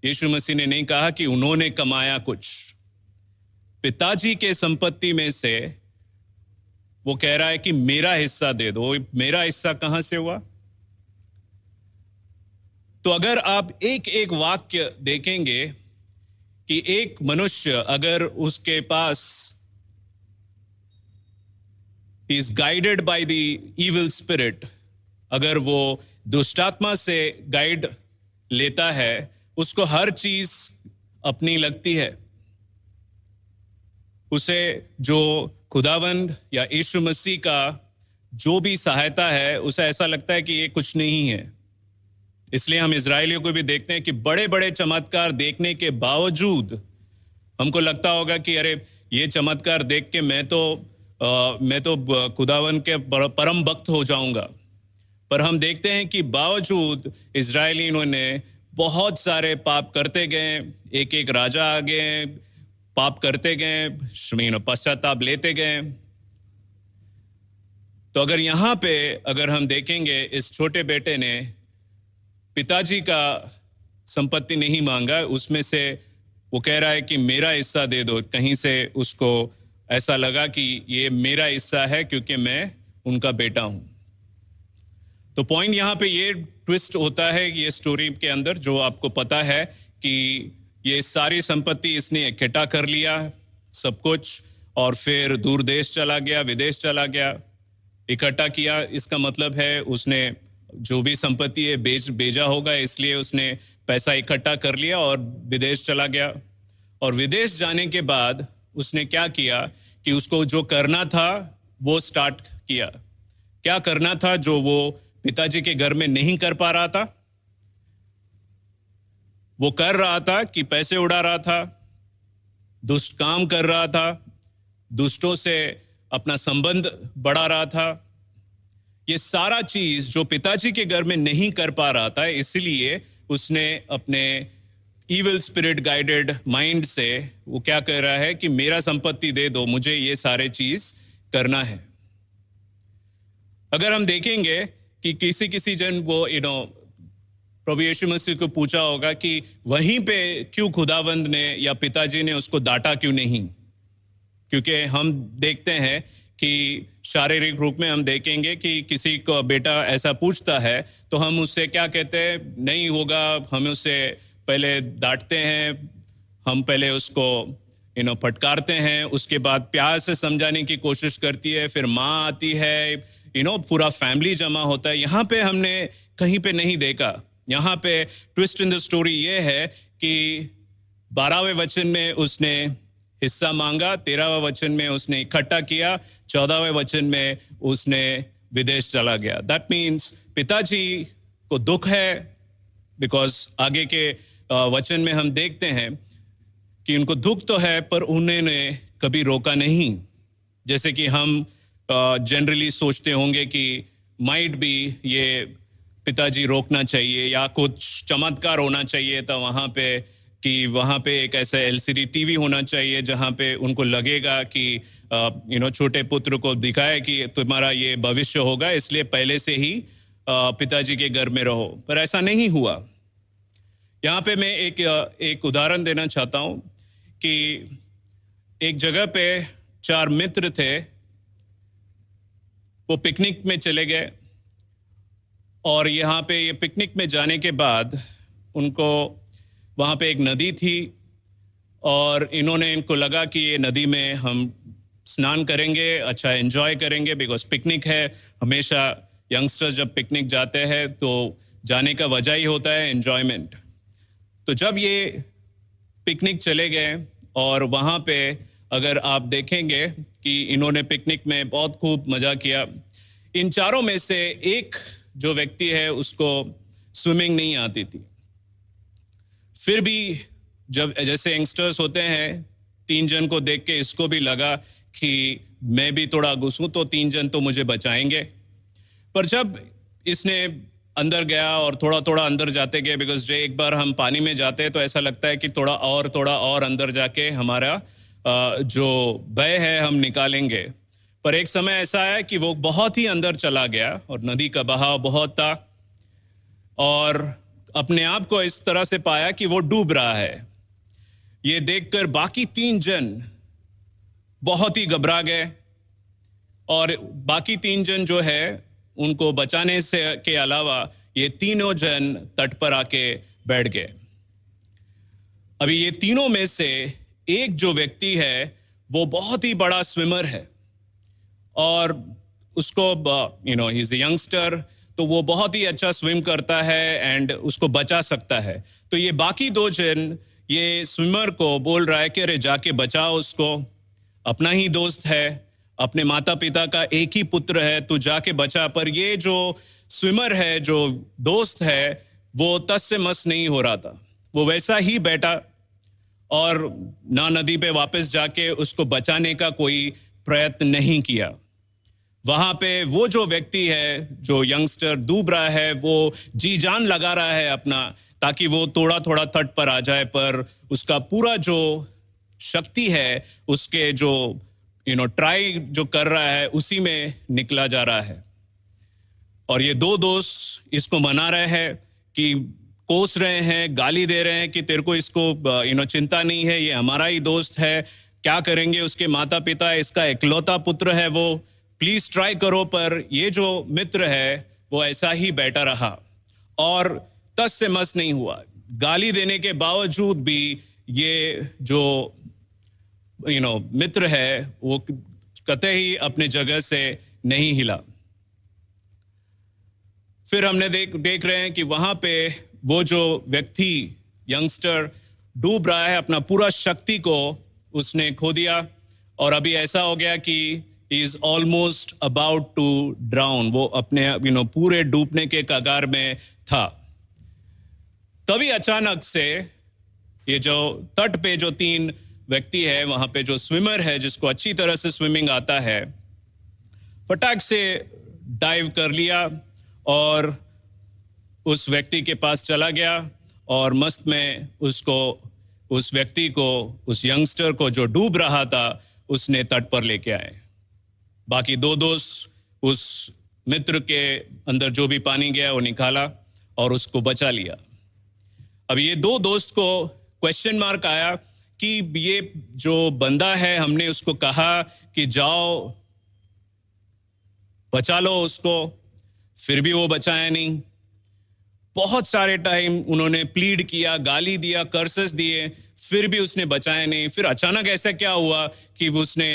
यीशु मसीह ने नहीं कहा कि उन्होंने कमाया कुछ। पिताजी के संपत्ति में से वो कह रहा है कि मेरा हिस्सा दे दो। मेरा हिस्सा कहां से हुआ? तो अगर आप एक एक वाक्य देखेंगे कि एक मनुष्य अगर उसके पास he is guided by the evil spirit, अगर वो दुष्टात्मा से गाइड लेता है, उसको हर चीज अपनी लगती है। उसे जो खुदावंद या यीशु मसीह का जो भी सहायता है, उसे ऐसा लगता है कि ये कुछ नहीं है। इसलिए हम इजरायलियों को भी देखते हैं कि बड़े बड़े चमत्कार देखने के बावजूद हमको लगता होगा कि अरे ये चमत्कार देख के मैं तो खुदावन के परम भक्त हो जाऊंगा। पर हम देखते हैं कि बावजूद इजरायलियों ने बहुत सारे पाप करते गए, एक एक राजा आ गए, पाप करते गए, पश्चाताप लेते गए। तो अगर यहाँ पे अगर हम देखेंगे, इस छोटे बेटे ने पिताजी का संपत्ति नहीं मांगा, उसमें से वो कह रहा है कि मेरा हिस्सा दे दो। कहीं से उसको ऐसा लगा कि ये मेरा हिस्सा है क्योंकि मैं उनका बेटा हूं। तो पॉइंट यहाँ पे ये ट्विस्ट होता है ये स्टोरी के अंदर, जो आपको पता है कि ये सारी संपत्ति इसने इकट्ठा कर लिया सब कुछ, और फिर दूर देश चला गया, विदेश चला गया, इकट्ठा किया। इसका मतलब है उसने जो भी संपत्ति है बेचा होगा, इसलिए उसने पैसा इकट्ठा कर लिया और विदेश चला गया। और विदेश जाने के बाद उसने क्या किया कि उसको जो करना था वो स्टार्ट किया। क्या करना था जो वो पिताजी के घर में नहीं कर पा रहा था? वो कर रहा था कि पैसे उड़ा रहा था, दुष्ट काम कर रहा था, दुष्टों से अपना संबंध बढ़ा रहा था। ये सारा चीज जो पिताजी के घर में नहीं कर पा रहा था, इसलिए उसने अपने इविल स्पिरिट गाइडेड माइंड से वो क्या कह रहा है कि मेरा संपत्ति दे दो, मुझे ये सारे चीज करना है। अगर हम देखेंगे कि किसी जन वो प्रभु यीशु मसीह को पूछा होगा कि वहीं पे क्यों खुदावंद ने या पिताजी ने उसको डांटा क्यों नहीं, क्योंकि हम देखते हैं कि शारीरिक रूप में हम देखेंगे कि किसी को बेटा ऐसा पूछता है तो हम उससे क्या कहते हैं, नहीं होगा, हम उससे पहले डांटते हैं, हम पहले उसको फटकारते हैं, उसके बाद प्यार से समझाने की कोशिश करती है, फिर माँ आती है, पूरा फैमिली जमा होता है। यहाँ पे हमने कहीं पे नहीं देखा। यहाँ पे ट्विस्ट इन द स्टोरी ये है कि 12वें वचन में उसने हिस्सा मांगा, 13वें वचन में उसने इकट्ठा किया, 14वें वचन में उसने विदेश चला गया। दैट मीन्स पिताजी को दुख है, बिकॉज आगे के वचन में हम देखते हैं कि उनको दुख तो है पर उन्होंने कभी रोका नहीं। जैसे कि हम जनरली सोचते होंगे कि माइट भी ये पिताजी रोकना चाहिए या कुछ चमत्कार होना चाहिए था वहाँ पे, कि वहाँ पे एक ऐसा LCD टीवी होना चाहिए जहाँ पे उनको लगेगा कि छोटे पुत्र को दिखाए कि तुम्हारा ये भविष्य होगा, इसलिए पहले से ही पिताजी के घर में रहो। पर ऐसा नहीं हुआ। यहाँ पे मैं एक उदाहरण देना चाहता हूँ कि एक जगह पे 4 मित्र थे, वो पिकनिक में चले गए, और यहाँ पे ये पिकनिक में जाने के बाद उनको वहाँ पे एक नदी थी, और इनको लगा कि ये नदी में हम स्नान करेंगे, अच्छा एंजॉय करेंगे, बिकॉज पिकनिक है। हमेशा यंगस्टर्स जब पिकनिक जाते हैं तो जाने का वजह ही होता है एंजॉयमेंट। तो जब ये पिकनिक चले गए, और वहाँ पे अगर आप देखेंगे कि इन्होंने पिकनिक में बहुत खूब मज़ा किया। इन चारों में से एक जो व्यक्ति है उसको स्विमिंग नहीं आती थी। फिर भी जब जैसे यंगस्टर्स होते हैं, 3 जन को देख के इसको भी लगा कि मैं भी थोड़ा घुसूं तो 3 जन तो मुझे बचाएंगे। पर जब इसने अंदर गया और थोड़ा थोड़ा अंदर जाते गए, बिकॉज जो एक बार हम पानी में जाते हैं तो ऐसा लगता है कि थोड़ा और अंदर जाके हमारा जो भय है हम निकालेंगे। पर एक समय ऐसा आया कि वो बहुत ही अंदर चला गया और नदी का बहाव बहुत था और अपने आप को इस तरह से पाया कि वो डूब रहा है। ये देखकर बाकी 3 जन बहुत ही घबरा गए और बाकी 3 जन जो है उनको बचाने से के अलावा ये तीनों जन तट पर आके बैठ गए। अभी ये तीनों में से एक जो व्यक्ति है वो बहुत ही बड़ा स्विमर है और उसको ही इज अ यंगस्टर, तो वो बहुत ही अच्छा स्विम करता है एंड उसको बचा सकता है। तो ये बाकी 2 जन ये स्विमर को बोल रहा है कि अरे जाके बचाओ उसको, अपना ही दोस्त है, अपने माता पिता का एक ही पुत्र है, तू जाके बचा। पर ये जो स्विमर है, जो दोस्त है, वो तस से मस नहीं हो रहा था। वो वैसा ही बैठा और ना नदी पे वापस जाके उसको बचाने का कोई प्रयत्न नहीं किया। वहां पे वो जो व्यक्ति है, जो यंगस्टर डूब रहा है, वो जी जान लगा रहा है अपना ताकि वो थोड़ा थोड़ा तट पर आ जाए, पर उसका पूरा जो शक्ति है, उसके जो ट्राई जो कर रहा है उसी में निकला जा रहा है। और ये 2 दोस्त इसको मना रहे हैं कि कोस रहे हैं, गाली दे रहे हैं कि तेरे को इसको चिंता नहीं है, ये हमारा ही दोस्त है, क्या करेंगे, उसके माता पिता, इसका इकलौता पुत्र है वो, प्लीज ट्राई करो। पर ये जो मित्र है वो ऐसा ही बैठा रहा और तस से मस नहीं हुआ। गाली देने के बावजूद भी ये जो मित्र है वो कतई अपने जगह से नहीं हिला। फिर हमने देख रहे हैं कि वहां पे वो जो व्यक्ति यंगस्टर डूब रहा है, अपना पूरा शक्ति को उसने खो दिया और अभी ऐसा हो गया कि is almost about to drown. वो अपने पूरे डूबने के कगार में था। तभी अचानक से ये जो तट पे जो 3 व्यक्ति है, वहां पे जो स्विमर है जिसको अच्छी तरह से स्विमिंग आता है, फटाक से डाइव कर लिया और उस व्यक्ति के पास चला गया और मस्त में उसको, उस व्यक्ति को, उस यंगस्टर को जो डूब रहा था, उसने तट पर लेके आए। बाकी 2 दोस्त उस मित्र के अंदर जो भी पानी गया वो निकाला और उसको बचा लिया। अब ये 2 दोस्त को क्वेश्चन मार्क आया कि ये जो बंदा है, हमने उसको कहा कि जाओ बचा लो उसको, फिर भी वो बचाया नहीं। बहुत सारे टाइम उन्होंने प्लीड किया, गाली दिया, कर्सेस दिए, फिर भी उसने बचाया नहीं। फिर अचानक ऐसा क्या हुआ कि उसने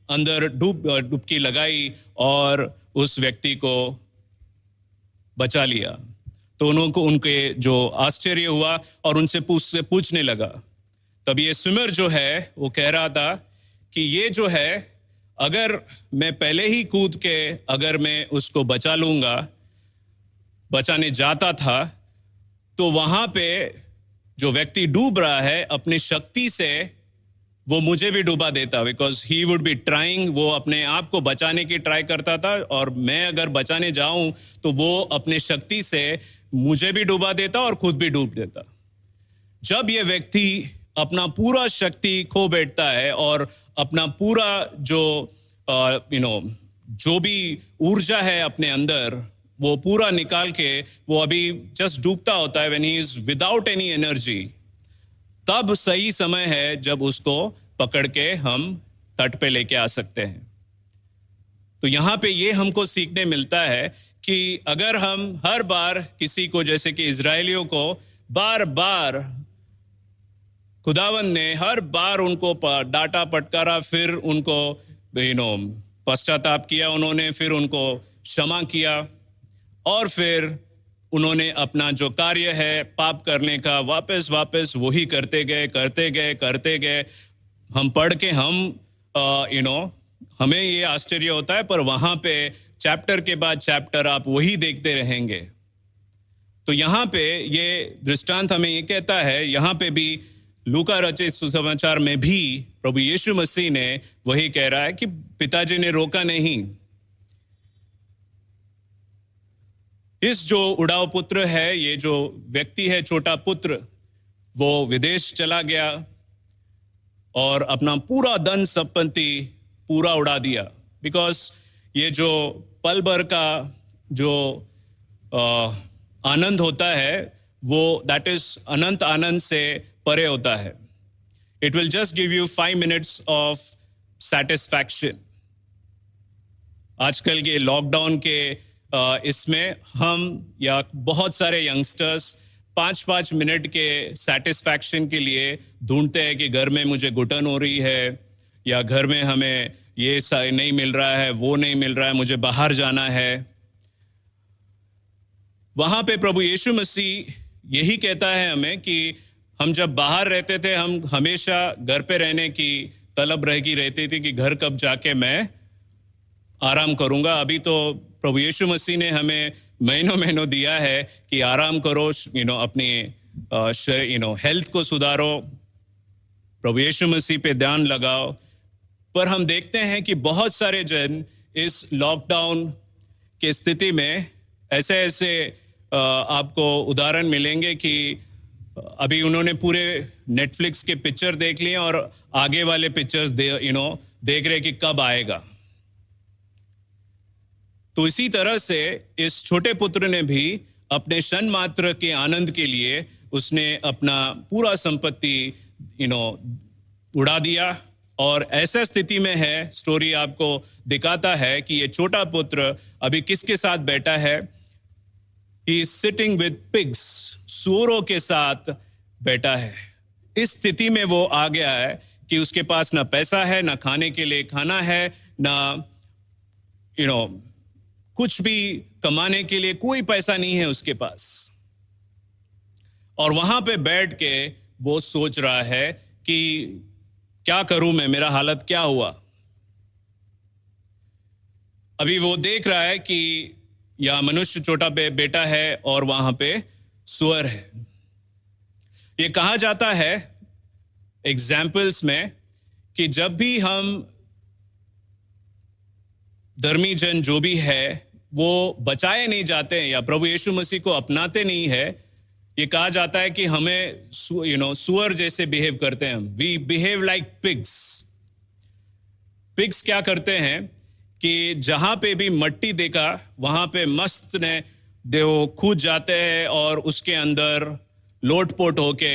अंदर डुबकी लगाई और उस व्यक्ति को बचा लिया। तो उनके जो आश्चर्य हुआ और उनसे पूछने लगा। तब ये स्विमर जो है वो कह रहा था कि ये जो है, अगर मैं पहले ही कूद के अगर मैं उसको बचा लूंगा, बचाने जाता था, तो वहां पे जो व्यक्ति डूब रहा है अपनी शक्ति से वो मुझे भी डुबा देता, because he would be trying. वो अपने आप को बचाने की ट्राई करता था और मैं अगर बचाने जाऊं तो वो अपने शक्ति से मुझे भी डुबा देता और खुद भी डूब देता। जब ये व्यक्ति अपना पूरा शक्ति खो बैठता है और अपना पूरा जो जो भी ऊर्जा है अपने अंदर, वो पूरा निकाल के वो अभी जस्ट डूबता होता है, when he is without any energy, तब सही समय है जब उसको पकड़ के हम तट पे लेके आ सकते हैं। तो यहाँ पे ये हमको सीखने मिलता है कि अगर हम हर बार किसी को, जैसे कि इजरायलियों को बार बार खुदावन ने हर बार उनको डांटा फटकारा, फिर उनको पश्चाताप किया उन्होंने, फिर उनको क्षमा किया और फिर उन्होंने अपना जो कार्य है पाप करने का वापस वही करते गए। हम पढ़ के हमें ये आश्चर्य होता है, पर वहां पे चैप्टर के बाद चैप्टर आप वही देखते रहेंगे। तो यहाँ पे ये दृष्टांत हमें ये कहता है, यहाँ पे भी लूका रचित सुसमाचार में भी प्रभु यीशु मसीह ने वही कह रहा है कि पिताजी ने रोका नहीं। इस जो उड़ाव पुत्र है, ये जो व्यक्ति है, छोटा पुत्र, वो विदेश चला गया और अपना पूरा धन संपत्ति पूरा उड़ा दिया। बिकॉज ये जो पल भर का जो आनंद होता है, वो दैट इज अनंत आनंद से परे होता है। It will just give you 5 minutes of satisfaction. आजकल के लॉकडाउन के इसमें हम या बहुत सारे यंगस्टर्स 5-5 मिनट के सेटिस्फैक्शन के लिए ढूंढते हैं कि घर में मुझे घुटन हो रही है, या घर में हमें ये नहीं मिल रहा है, वो नहीं मिल रहा है, मुझे बाहर जाना है। वहां पे प्रभु यीशु मसीह यही कहता है हमें कि हम जब बाहर रहते थे, हम हमेशा घर पे रहने की तलब रहती थी कि घर कब जाके मैं आराम करूंगा। अभी तो प्रभु यीशु मसीह ने हमें महीनों दिया है कि आराम करो, अपनी हेल्थ को सुधारो, प्रभु यीशु मसीह पे ध्यान लगाओ। पर हम देखते हैं कि बहुत सारे जन इस लॉकडाउन के स्थिति में ऐसे आपको उदाहरण मिलेंगे कि अभी उन्होंने पूरे नेटफ्लिक्स के पिक्चर देख लिए और आगे वाले पिक्चर्स देख रहे कि कब आएगा। तो इसी तरह से इस छोटे पुत्र ने भी अपने क्षण मात्र के आनंद के लिए उसने अपना पूरा संपत्ति उड़ा दिया। और ऐसा स्थिति में है, स्टोरी आपको दिखाता है कि ये छोटा पुत्र अभी किसके साथ बैठा है। He is sitting with pigs, सूअरों के साथ बैठा है। इस स्थिति में वो आ गया है कि उसके पास ना पैसा है, ना खाने के लिए खाना है, ना कुछ भी कमाने के लिए कोई पैसा नहीं है उसके पास। और वहां पे बैठ के वो सोच रहा है कि क्या करूं मैं, मेरा हालत क्या हुआ। अभी वो देख रहा है कि या मनुष्य छोटा बेटा है और वहां पे सुअर है। ये कहा जाता है एग्जाम्पल्स में कि जब भी हम धर्मी जन जो भी है वो बचाए नहीं जाते हैं या प्रभु यीशु मसीह को अपनाते नहीं है, ये कहा जाता है कि हमें सुअर जैसे बिहेव करते हैं हम। We behave like pigs. Pigs क्या करते हैं कि जहां पे भी मट्टी देखा वहां पे मस्त ने वो कूद जाते हैं और उसके अंदर लोटपोट होके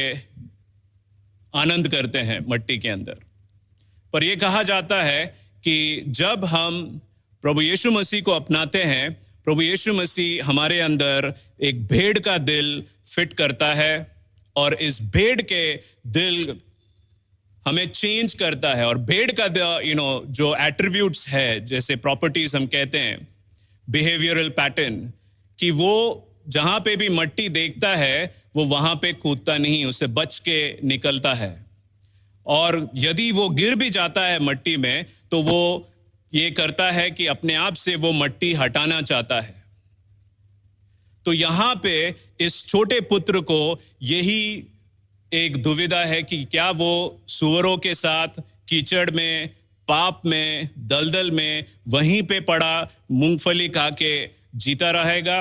आनंद करते हैं मट्टी के अंदर। पर यह कहा जाता है कि जब हम प्रभु यीशु मसीह को अपनाते हैं, प्रभु यीशु मसीह हमारे अंदर एक भेड़ का दिल फिट करता है और इस भेड़ के दिल हमें चेंज करता है। और भेड़ का जो एट्रीब्यूट्स है, जैसे प्रॉपर्टीज हम कहते हैं, बिहेवियरल पैटर्न, कि वो जहां पे भी मट्टी देखता है वो वहां पे कूदता नहीं, उसे बच के निकलता है। और यदि वो गिर भी जाता है मट्टी में तो वो ये करता है कि अपने आप से वो मट्टी हटाना चाहता है। तो यहां पे इस छोटे पुत्र को यही एक दुविधा है कि क्या वो सुअरों के साथ कीचड़ में, पाप में, दलदल में वहीं पे पड़ा मूंगफली खा के जीता रहेगा,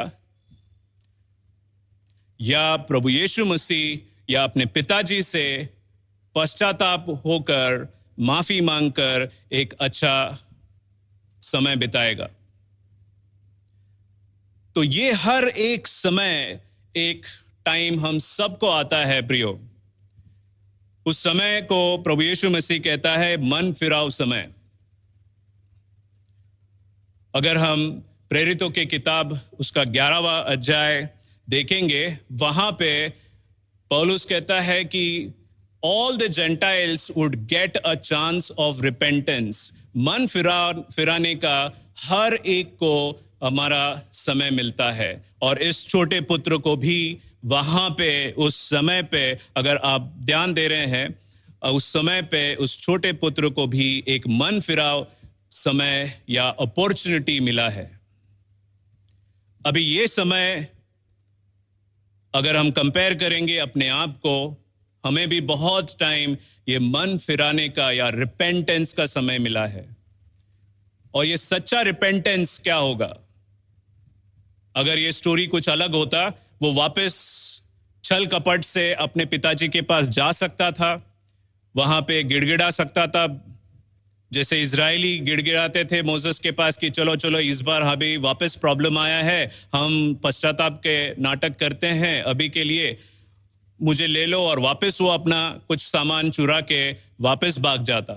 या प्रभु यीशु मसीह या अपने पिताजी से पश्चाताप होकर माफी मांगकर एक अच्छा समय बिताएगा। तो ये हर एक समय, एक टाइम हम सबको आता है प्रियो। उस समय को प्रभु यीशु मसीह कहता है मन फिराव समय। अगर हम प्रेरितों की किताब उसका 11वां अध्याय देखेंगे, वहां पे पौलुस कहता है कि all the Gentiles would get a chance of repentance। मन फिराने का हर एक को हमारा समय मिलता है। और इस छोटे पुत्र को भी वहां पे, उस समय पे, अगर आप ध्यान दे रहे हैं, उस समय पे उस छोटे पुत्र को भी एक मन फिराव समय या अपॉर्चुनिटी मिला है। अभी ये समय अगर हम कंपेयर करेंगे अपने आप को, हमें भी बहुत टाइम ये मन फिराने का या रिपेंटेंस का समय मिला है। और ये सच्चा रिपेंटेंस क्या होगा? अगर ये स्टोरी कुछ अलग होता, वो वापस छल कपट से अपने पिताजी के पास जा सकता था, वहां पे गिड़गिड़ा सकता था, जैसे इजरायली गिड़गिड़ाते थे मोसेस के पास कि चलो चलो इस बार अभी वापस प्रॉब्लम आया है, हम पश्चाताप के नाटक करते हैं, अभी के लिए मुझे ले लो, और वापस वो अपना कुछ सामान चुरा के वापस भाग जाता।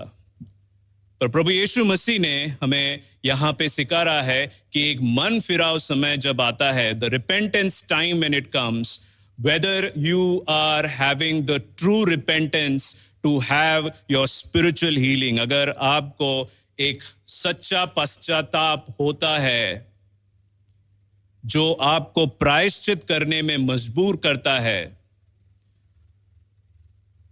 पर प्रभु यीशु मसीह ने हमें यहाँ पे सिखा रहा है कि एक मन फिराव समय जब आता है, the repentance time when it comes, whether you are having the true repentance to have your spiritual healing, अगर आपको एक सच्चा पश्चाताप होता है जो आपको प्रायश्चित करने में मजबूर करता है,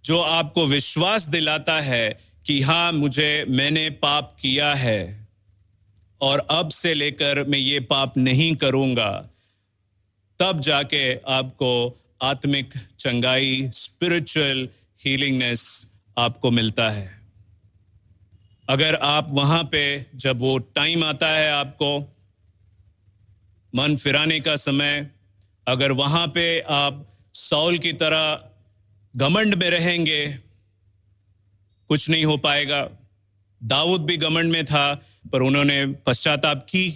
जो आपको विश्वास दिलाता है कि हाँ मैंने पाप किया है और अब से लेकर मैं ये पाप नहीं करूंगा, तब जाके आपको आत्मिक चंगाई, स्पिरिचुअल हीलिंगनेस आपको मिलता है। अगर आप वहां पे जब वो टाइम आता है आपको मन फिराने का समय, अगर वहां पे आप सौल की तरह घमंड में रहेंगे, कुछ नहीं हो पाएगा। दाऊद भी घमंड में था, पर उन्होंने पश्चाताप की।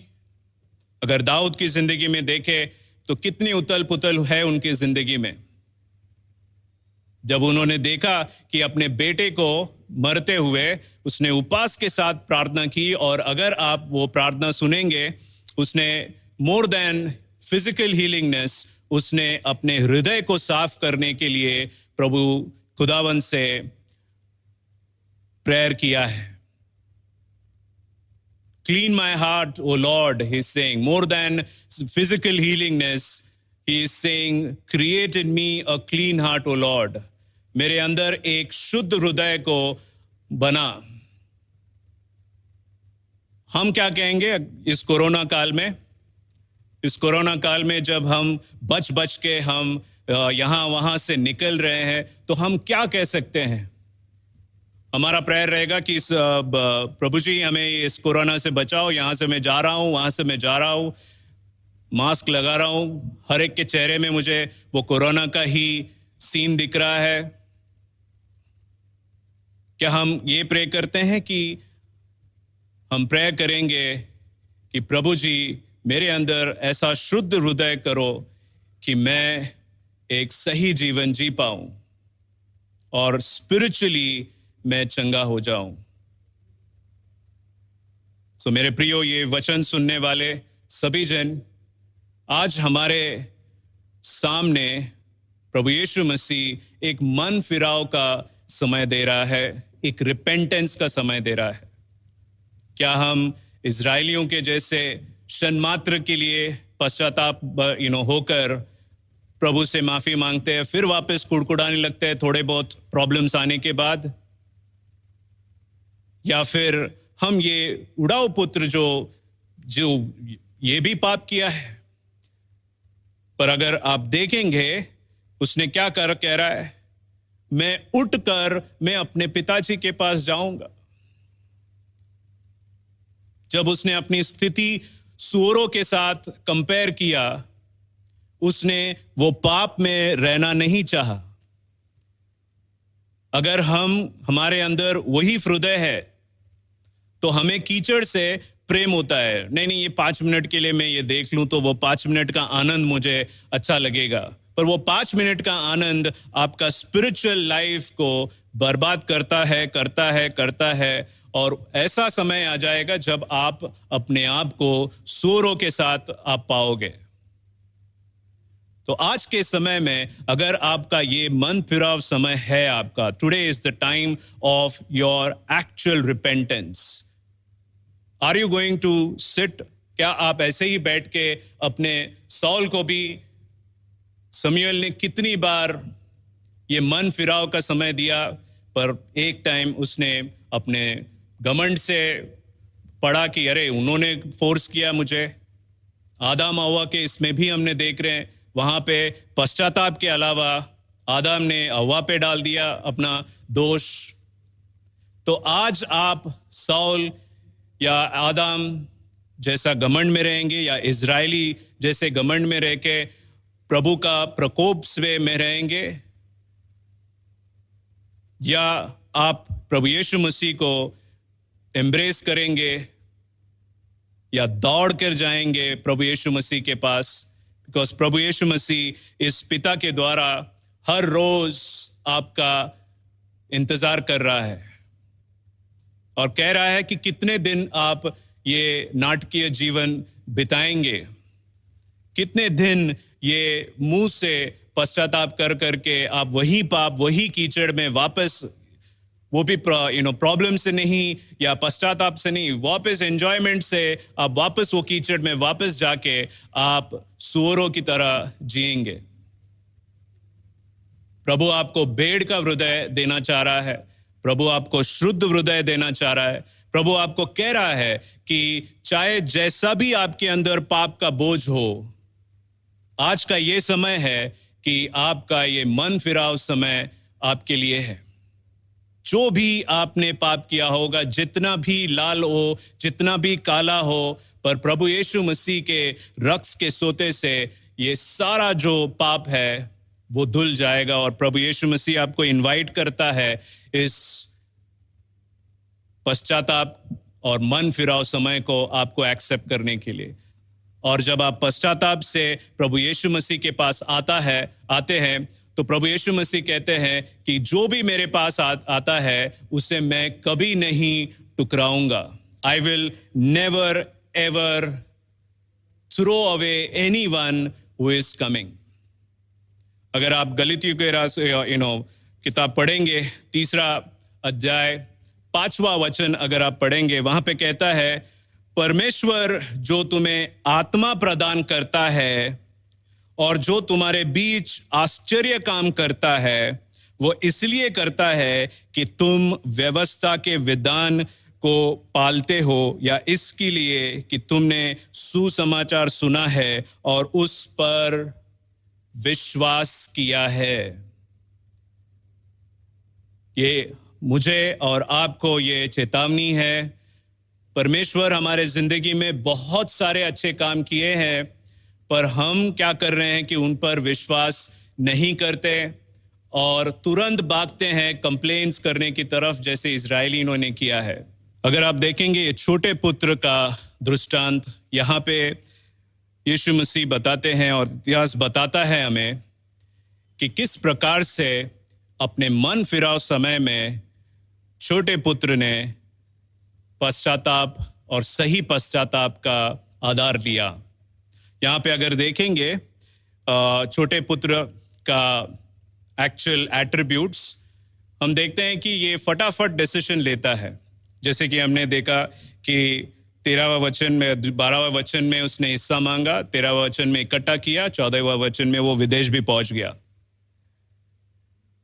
अगर दाऊद की जिंदगी में देखे तो कितनी उतल पुतल है उनकी जिंदगी में। जब उन्होंने देखा कि अपने बेटे को मरते हुए उसने उपवास के साथ प्रार्थना की, और अगर आप वो प्रार्थना सुनेंगे, उसने मोर देन फिजिकल हीलिंगनेस, उसने अपने हृदय को साफ करने के लिए प्रभु खुदावन से प्रेयर किया है। Clean my heart, O Lord, he's saying. More than physical healingness, he is saying, create in me a clean heart, O Lord. मेरे अंदर एक शुद्ध हृदय को बना। हम क्या कहेंगे इस कोरोना काल में? इस कोरोना काल में जब हम बच बच के हम यहाँ वहाँ से निकल रहे हैं, तो हम क्या कह सकते हैं? हमारा प्रेयर रहेगा कि प्रभु जी हमें इस कोरोना से बचाओ, यहाँ से मैं जा रहा हूँ, वहाँ से मैं जा रहा हूँ, मास्क लगा रहा हूँ, हर एक के चेहरे में मुझे वो कोरोना का ही सीन दिख रहा है। क्या हम ये प्रे करते हैं कि हम प्रे करेंगे कि प्रभु जी मेरे अंदर ऐसा शुद्ध हृदय करो कि मैं एक सही जीवन जी पाऊं और स्पिरिचुअली मैं चंगा हो जाऊं। सो मेरे प्रियो, ये वचन सुनने वाले सभी जन, आज हमारे सामने प्रभु यीशु मसीह एक मन फिराव का समय दे रहा है, एक रिपेंटेंस का समय दे रहा है। क्या हम इजरायलियों के जैसे क्षण मात्र के लिए पश्चाताप होकर प्रभु से माफी मांगते हैं, फिर वापस कुड़कुड़ाने लगते हैं थोड़े बहुत प्रॉब्लम्स आने के बाद? या फिर हम ये उड़ाऊ पुत्र जो ये भी पाप किया है, पर अगर आप देखेंगे उसने क्या कह रहा है, मैं उठकर मैं अपने पिताजी के पास जाऊंगा। जब उसने अपनी स्थिति सूअरों के साथ कंपेयर किया, उसने वो पाप में रहना नहीं चाहा। अगर हमारे अंदर वही हृदय है तो हमें कीचड़ से प्रेम होता है। नहीं, ये 5 मिनट के लिए मैं ये देख लूं तो वो 5 मिनट का आनंद मुझे अच्छा लगेगा, पर वो 5 मिनट का आनंद आपका स्पिरिचुअल लाइफ को बर्बाद करता है। और ऐसा समय आ जाएगा जब आप अपने आप को सूअरों के साथ आप पाओगे। तो आज के समय में अगर आपका ये मन फिराव समय है आपका, today is the time of your actual repentance. Are you going to sit? क्या आप ऐसे ही बैठ के अपने सौल को भी शमूएल ने कितनी बार ये मन फिराव का समय दिया, पर एक टाइम उसने अपने घमंड से पढ़ा कि अरे उन्होंने फोर्स किया मुझे। आदम हव्वा के इसमें भी हमने देख रहे हैं, वहाँ पे पश्चाताप के अलावा आदम ने हव्वा पे डाल दिया अपना दोष। तो आज आप साउल या आदम जैसा घमंड में रहेंगे या इजरायली जैसे घमंड में रह के प्रभु का प्रकोप में रहेंगे, या आप प्रभु यीशु मसीह को एम्ब्रेस करेंगे या दौड़ कर जाएंगे प्रभु यीशु मसीह के पास। बिकॉज प्रभु यीशु मसीह इस पिता के द्वारा हर रोज आपका इंतजार कर रहा है और कह रहा है कि कितने दिन आप ये नाटकीय जीवन बिताएंगे, कितने दिन ये मुंह से पश्चाताप कर करके आप वही पाप वही कीचड़ में वापस, वो भी प्रॉब्लम से नहीं या पश्चाताप से नहीं, वापस एंजॉयमेंट से आप वापस वो कीचड़ में वापस जाके आप सूअरों की तरह जिएंगे। प्रभु आपको भेड़ का हृदय देना चाह रहा है, प्रभु आपको शुद्ध हृदय देना चाह रहा है। प्रभु आपको कह रहा है कि चाहे जैसा भी आपके अंदर पाप का बोझ हो, आज का ये समय है कि आपका ये मन फिराव समय आपके लिए है। जो भी आपने पाप किया होगा, जितना भी लाल हो, जितना भी काला हो, पर प्रभु यीशु मसीह के रक्त के सोते से ये सारा जो पाप है वो धुल जाएगा। और प्रभु यीशु मसीह आपको इनवाइट करता है इस पश्चाताप और मन फिराव समय को आपको एक्सेप्ट करने के लिए। और जब आप पश्चाताप से प्रभु यीशु मसीह के पास आते हैं तो प्रभु यीशु मसीह कहते हैं कि जो भी मेरे पास आता है उसे मैं कभी नहीं टुकराऊंगा। I will never ever throw away anyone who is coming. अगर आप गलीतियों के किताब पढ़ेंगे, 3 अध्याय 5वां वचन अगर आप पढ़ेंगे, वहां पे कहता है, परमेश्वर जो तुम्हें आत्मा प्रदान करता है और जो तुम्हारे बीच आश्चर्य काम करता है, वो इसलिए करता है कि तुम व्यवस्था के विधान को पालते हो, या इसके लिए कि तुमने सुसमाचार सुना है और उस पर विश्वास किया है। ये मुझे और आपको ये चेतावनी है। परमेश्वर हमारे जिंदगी में बहुत सारे अच्छे काम किए हैं, पर हम क्या कर रहे हैं कि उन पर विश्वास नहीं करते और तुरंत भागते हैं कंप्लेंट्स करने की तरफ, जैसे इजरायलियों ने किया है। अगर आप देखेंगे ये छोटे पुत्र का दृष्टांत यहाँ पे यीशु मसीह बताते हैं और इतिहास बताता है हमें कि किस प्रकार से अपने मन फिराव समय में छोटे पुत्र ने पश्चाताप और सही पश्चाताप का आधार लिया। यहाँ पे अगर देखेंगे छोटे पुत्र का एक्चुअल एट्रीब्यूट्स, हम देखते हैं कि ये फटाफट डिसीजन लेता है। जैसे कि हमने देखा कि 13वां वचन में 12वां वचन में उसने हिस्सा मांगा, 13वां वचन में इकट्ठा किया, 14वां वचन में वो विदेश भी पहुंच गया।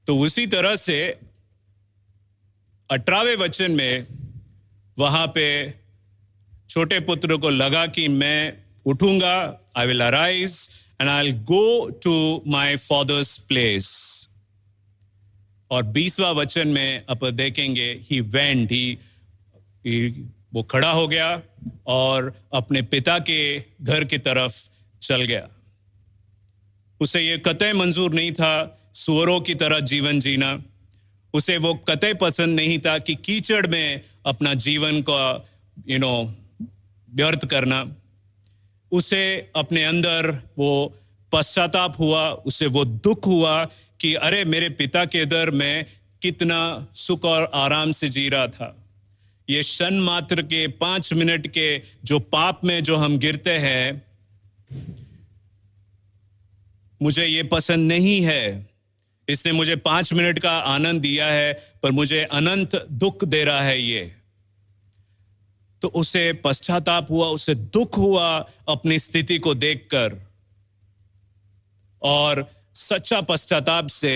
तो उसी तरह से 18वें वचन में वहां पे छोटे पुत्र को लगा कि मैं उठूंगा, I will arise and I will go to my father's place. और 20वां वचन में अपन देखेंगे ही वेंट, वो खड़ा हो गया और अपने पिता के घर की तरफ चल गया। उसे ये कतई मंजूर नहीं था सूअरों की तरह जीवन जीना। उसे वो कतई पसंद नहीं था कि कीचड़ में अपना जीवन को व्यर्थ करना। उसे अपने अंदर वो पश्चाताप हुआ, उसे वो दुख हुआ कि अरे मेरे पिता के इधर मैं कितना सुख और आराम से जी रहा था। ये क्षण मात्र के 5 मिनट के जो पाप में जो हम गिरते हैं, मुझे ये पसंद नहीं है। इसने मुझे 5 मिनट का आनंद दिया है, पर मुझे अनंत दुख दे रहा है ये। तो उसे पश्चाताप हुआ, उसे दुख हुआ अपनी स्थिति को देखकर, और सच्चा पश्चाताप से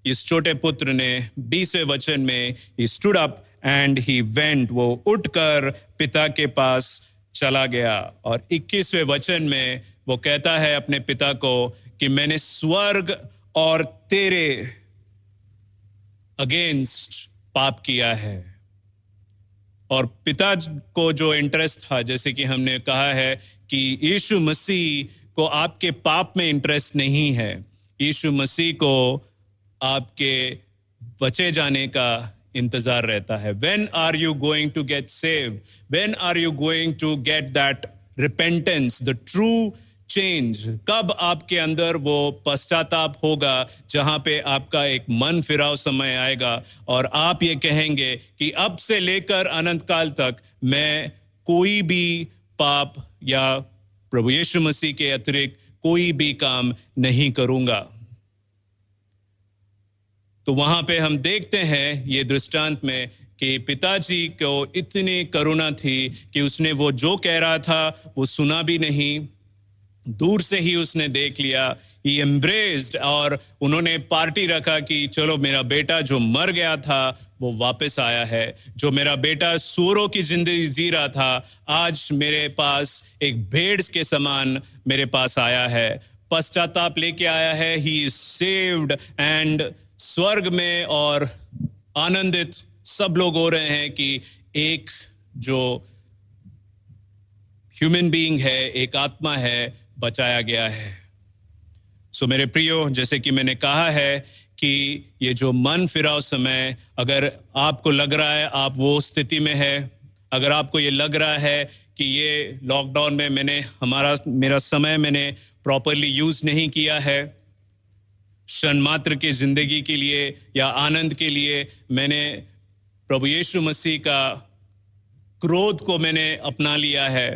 इस छोटे पुत्र ने 20वें वचन में he stood up and he went, वो उठकर पिता के पास चला गया। और 21वें वचन में वो कहता है अपने पिता को कि मैंने स्वर्ग और तेरे अगेंस्ट पाप किया है। और पिता को जो इंटरेस्ट था, जैसे कि हमने कहा है कि यीशु मसीह को आपके पाप में इंटरेस्ट नहीं है, यीशु मसीह को आपके बचे जाने का इंतजार रहता है। When are you going to get saved? When are you going to get that repentance, the true change? कब आपके अंदर वो पश्चाताप होगा जहां पे आपका एक मन फिराव समय आएगा और आप ये कहेंगे कि अब से लेकर अनंत काल तक मैं कोई भी पाप या प्रभु यीशु मसीह के अतिरिक्त कोई भी काम नहीं करूंगा। तो वहां पे हम देखते हैं ये दृष्टांत में कि पिताजी को इतनी करुणा थी कि उसने वो जो कह रहा था वो सुना भी नहीं, दूर से ही उसने देख लिया। He embraced, और उन्होंने पार्टी रखा कि चलो मेरा बेटा जो मर गया था वो वापस आया है, जो मेरा बेटा सूरों की जिंदगी जी रहा था आज मेरे पास एक भेड़ के समान मेरे पास आया है, पश्चाताप लेके आया है। He is saved, and स्वर्ग में और आनंदित सब लोग हो रहे हैं कि एक जो ह्यूमन बीइंग है, एक आत्मा है, बचाया गया है। सो मेरे प्रियो, जैसे कि मैंने कहा है कि ये जो मन फिराव समय, अगर आपको लग रहा है आप वो स्थिति में है, अगर आपको ये लग रहा है कि ये लॉकडाउन में मेरा समय मैंने प्रॉपरली यूज नहीं किया है, क्षण मात्र की जिंदगी के लिए या आनंद के लिए मैंने प्रभु यीशु मसीह का क्रोध को मैंने अपना लिया है,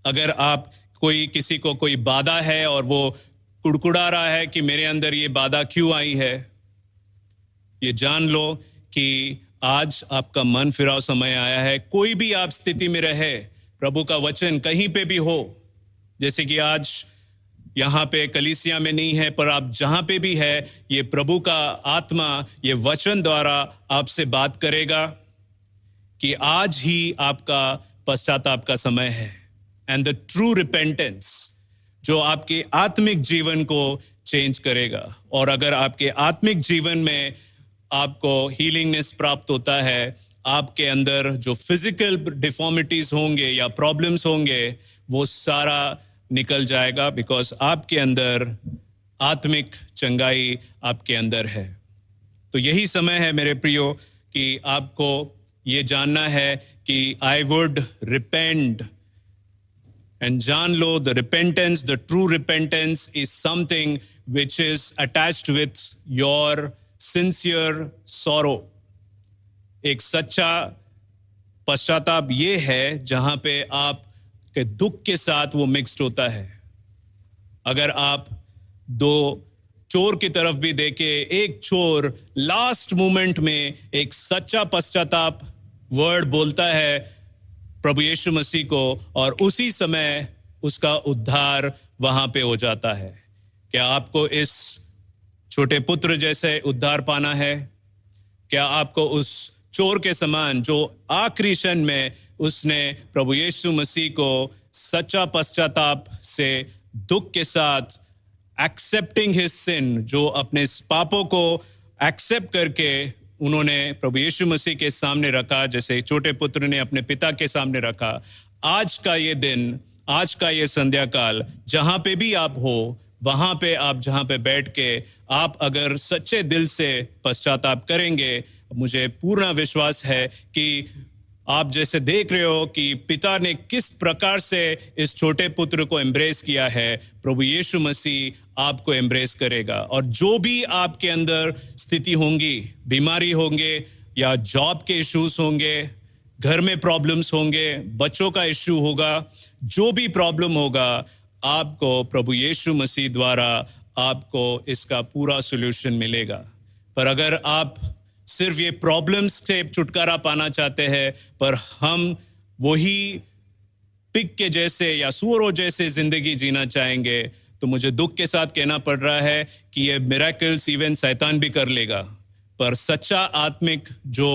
अगर आप किसी को कोई बाधा है और वो कुड़कुड़ा रहा है कि मेरे अंदर ये बाधा क्यों आई है, ये जान लो कि आज आपका मन फिराव समय आया है। कोई भी आप स्थिति में रहे, प्रभु का वचन कहीं पे भी हो, जैसे कि आज यहाँ पे कलीसिया में नहीं है, पर आप जहाँ पे भी है, ये प्रभु का आत्मा ये वचन द्वारा आपसे बात करेगा कि आज ही आपका पश्चाताप का समय है। एंड द ट्रू रिपेंटेंस जो आपके आत्मिक जीवन को चेंज करेगा। और अगर आपके आत्मिक जीवन में आपको हीलिंगनेस प्राप्त होता है, आपके अंदर जो फिजिकल डिफॉर्मिटीज होंगे या प्रॉब्लम्स होंगे वो सारा निकल जाएगा, बिकॉज आपके अंदर आत्मिक चंगाई आपके अंदर है। तो यही समय है मेरे प्रियो कि आपको ये जानना है कि आई वुड रिपेंट, एंड जान लो the repentance, the true repentance is something which is attached with your sincere sorrow. एक सच्चा पश्चाताप ये है जहां पे आप के दुख के साथ वो मिक्स्ड होता है। अगर आप दो चोर की तरफ भी देखे, एक चोर लास्ट मोमेंट में एक सच्चा पश्चाताप वर्ड बोलता है प्रभु यीशु मसीह को, और उसी समय उसका उद्धार वहां पे हो जाता है। क्या आपको इस छोटे पुत्र जैसे उद्धार पाना है? क्या आपको उस चोर के समान जो आखिरी क्षण में उसने प्रभु यीशु मसीह को सच्चा पश्चाताप से दुख के साथ एक्सेप्टिंग हिज सिन, जो अपने पापों को एक्सेप्ट करके उन्होंने प्रभु यीशु मसीह के सामने रखा, जैसे छोटे पुत्र ने अपने पिता के सामने रखा। आज का ये दिन, आज का ये संध्या काल, जहां पे भी आप हो, वहां पे आप जहां पे बैठ के आप अगर सच्चे दिल से पश्चाताप करेंगे, मुझे पूर्ण विश्वास है कि आप जैसे देख रहे हो कि पिता ने किस प्रकार से इस छोटे पुत्र को एम्ब्रेस किया है, प्रभु यीशु मसीह आपको एम्ब्रेस करेगा। और जो भी आपके अंदर स्थिति होंगी, बीमारी होंगे या जॉब के इश्यूज होंगे, घर में प्रॉब्लम्स होंगे, बच्चों का इश्यू होगा, जो भी प्रॉब्लम होगा, आपको प्रभु यीशु मसीह द्वारा आपको इसका पूरा सॉल्यूशन मिलेगा। पर अगर आप सिर्फ ये प्रॉब्लम्स से छुटकारा पाना चाहते हैं, पर हम वही पिग के जैसे या सूअरों जैसे जिंदगी जीना चाहेंगे, तो मुझे दुख के साथ कहना पड़ रहा है कि ये मिरेकल्स इवन शैतान भी कर लेगा, पर सच्चा आत्मिक जो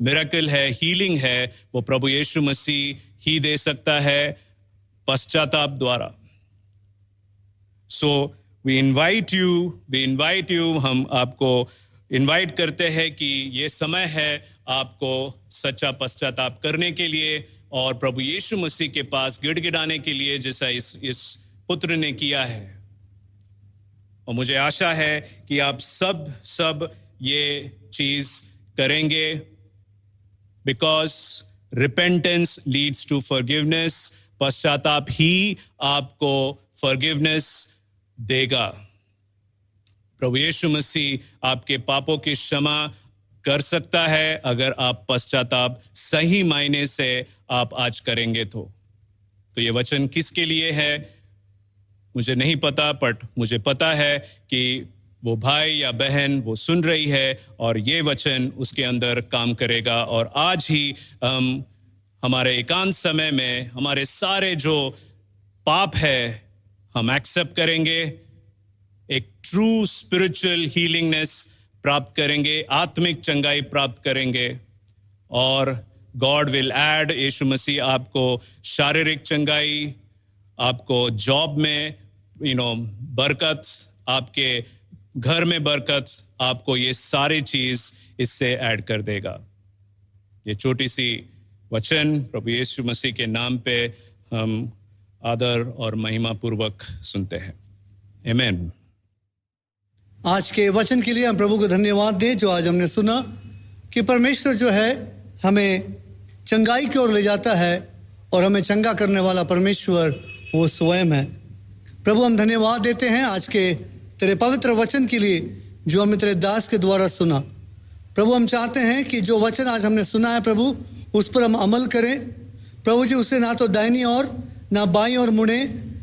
मिरेकल है, हीलिंग है, वो प्रभु यीशु मसीह ही दे सकता है पश्चाताप द्वारा। सो वी इनवाइट यू, हम आपको इनवाइट करते हैं कि ये समय है आपको सच्चा पश्चाताप करने के लिए और प्रभु यीशु मसीह के पास गिड़गिड़ाने के लिए, जैसा इस पुत्र ने किया है। और मुझे आशा है कि आप सब ये चीज करेंगे, because repentance leads to forgiveness. पश्चाताप ही आपको फॉरगिवनेस देगा। प्रभु यीशु मसीह आपके पापों की क्षमा कर सकता है अगर आप पश्चाताप सही मायने से आप आज करेंगे तो ये वचन किसके लिए है मुझे नहीं पता, बट मुझे पता है कि वो भाई या बहन वो सुन रही है और ये वचन उसके अंदर काम करेगा। और आज ही हमारे एकांत समय में हमारे सारे जो पाप है हम एक्सेप्ट करेंगे, एक ट्रू स्पिरिचुअल हीलिंगनेस प्राप्त करेंगे, आत्मिक चंगाई प्राप्त करेंगे। और गॉड विल ऐड, यीशु मसीह आपको शारीरिक चंगाई, आपको जॉब में बरकत, आपके घर में बरकत, आपको ये सारी चीज इससे ऐड कर देगा। ये छोटी सी वचन प्रभु यीशु मसीह के नाम पे हम आदर और महिमा पूर्वक सुनते हैं। आमीन। आज के वचन के लिए हम प्रभु को धन्यवाद दें जो आज हमने सुना कि परमेश्वर जो है हमें चंगाई की ओर ले जाता है और हमें चंगा करने वाला परमेश्वर वो स्वयं है। प्रभु हम धन्यवाद देते हैं आज के तेरे पवित्र वचन के लिए जो हमने तेरे दास के द्वारा सुना। प्रभु हम चाहते हैं कि जो वचन आज हमने सुना है प्रभु उस पर हम अमल करें। प्रभु जी उससे ना तो दाहिनी ओर ना बाईं ओर मुड़े,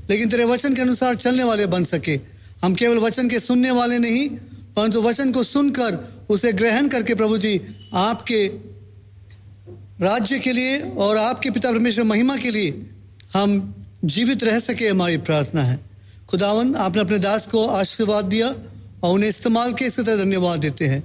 लेकिन तेरे वचन के अनुसार चलने वाले बन सके। हम केवल वचन के सुनने वाले नहीं, परंतु वचन को सुनकर उसे ग्रहण करके प्रभु जी आपके राज्य के लिए और आपके पिता परमेश्वर महिमा के लिए हम जीवित रह सके, हमारी प्रार्थना है। खुदावन आपने अपने दास को आशीर्वाद दिया और उन्हें इस्तेमाल के इसी तरह धन्यवाद देते हैं।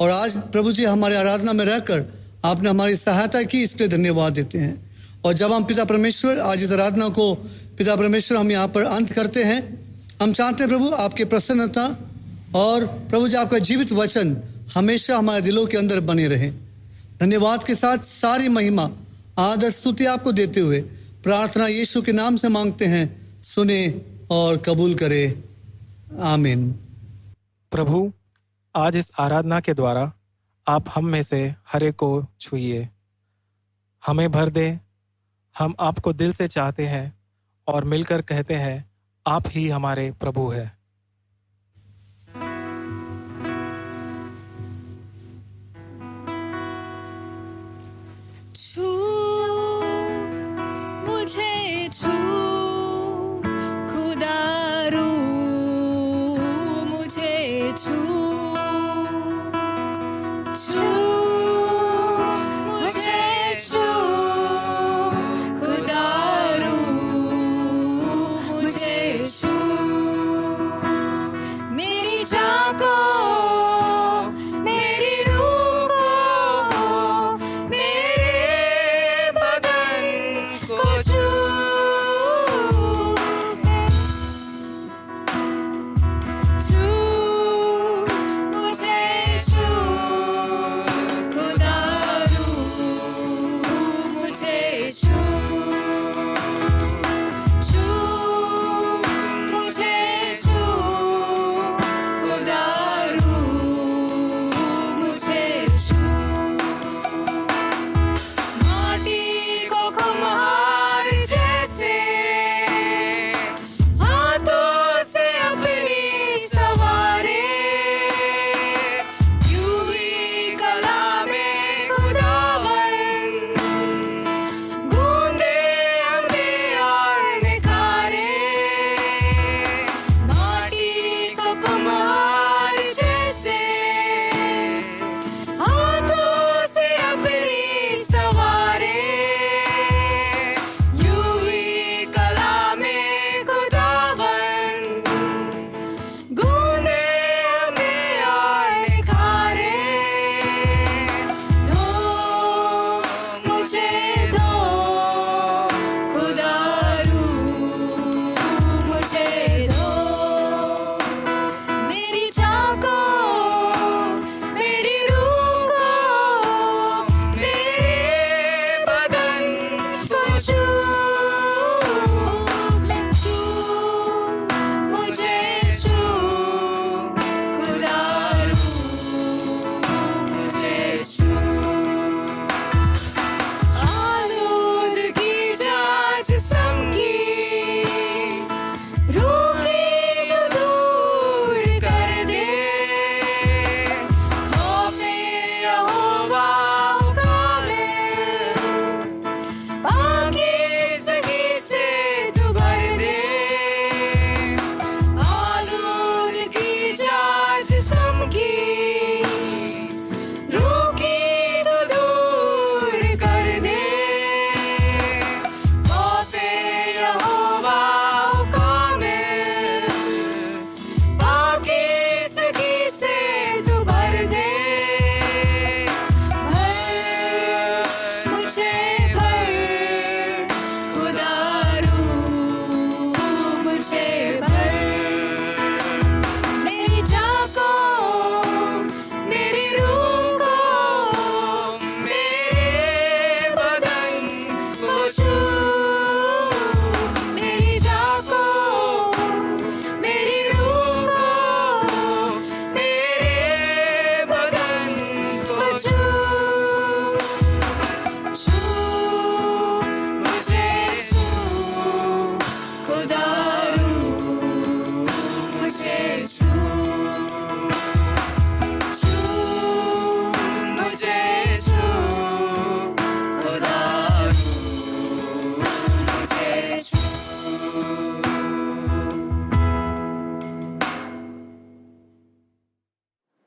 और आज प्रभु जी हमारे आराधना में रहकर आपने हमारी सहायता की, इसलिए धन्यवाद देते हैं। और जब हम पिता परमेश्वर आज इस आराधना को पिता परमेश्वर हम यहाँ पर अंत करते हैं, हम चाहते हैं प्रभु आपकी प्रसन्नता और प्रभु जी आपका जीवित वचन हमेशा हमारे दिलों के अंदर बने रहे। धन्यवाद के साथ सारी महिमा आदर स्तुति आपको देते हुए प्रार्थना यीशु के नाम से मांगते हैं, सुने और कबूल करे। आमीन। प्रभु आज इस आराधना के द्वारा आप हम में से हर एक को छुइए, हमें भर दे। हम आपको दिल से चाहते हैं और मिलकर कहते हैं आप ही हमारे प्रभु है। छू मुझे छू खुदा रू मुझे छू छू मुझे छू खुदा रू मुझे छू मेरी जान को मेरी रूह को मेरे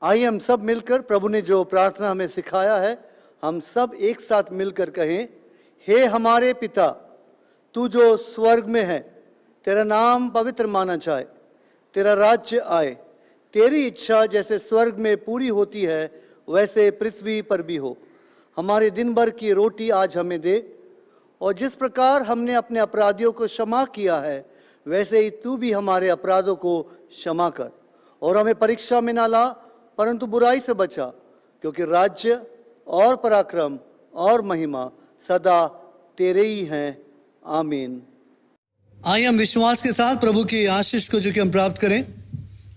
आइए हम सब मिलकर प्रभु ने जो प्रार्थना हमें सिखाया है, हम सब एक साथ मिलकर कहें, हे हमारे पिता, तू जो स्वर्ग में है, तेरा नाम पवित्र माना जाए, तेरा राज्य आए, तेरी इच्छा जैसे स्वर्ग में पूरी होती है वैसे पृथ्वी पर भी हो। हमारे दिन भर की रोटी आज हमें दे, और जिस प्रकार हमने अपने अपराधियों को क्षमा किया है वैसे ही तू भी हमारे अपराधों को क्षमा कर, और हमें परीक्षा में ना ला परंतु बुराई से बचा, क्योंकि राज्य और पराक्रम और महिमा सदा तेरे ही हैं। आमीन। आइए हम विश्वास के साथ प्रभु की आशीष को जो कि हम प्राप्त करें।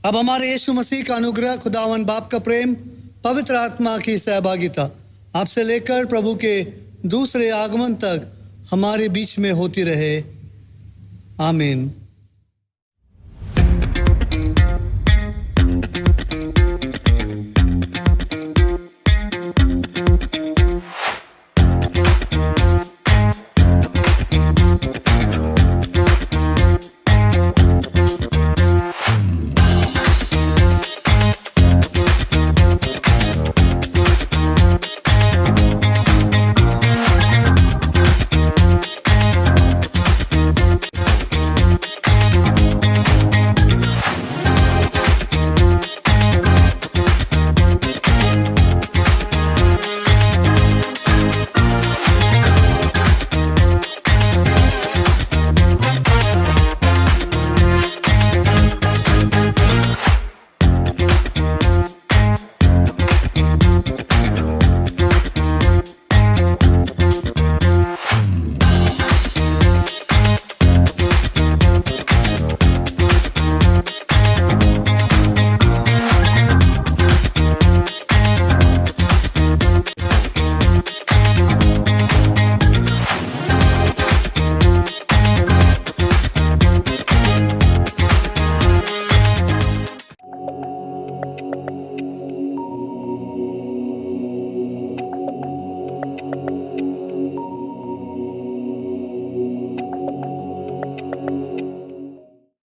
अब हमारे यीशु मसीह का अनुग्रह, खुदावन बाप का प्रेम, पवित्र आत्मा की सहभागिता आपसे लेकर प्रभु के दूसरे आगमन तक हमारे बीच में होती रहे। आमीन।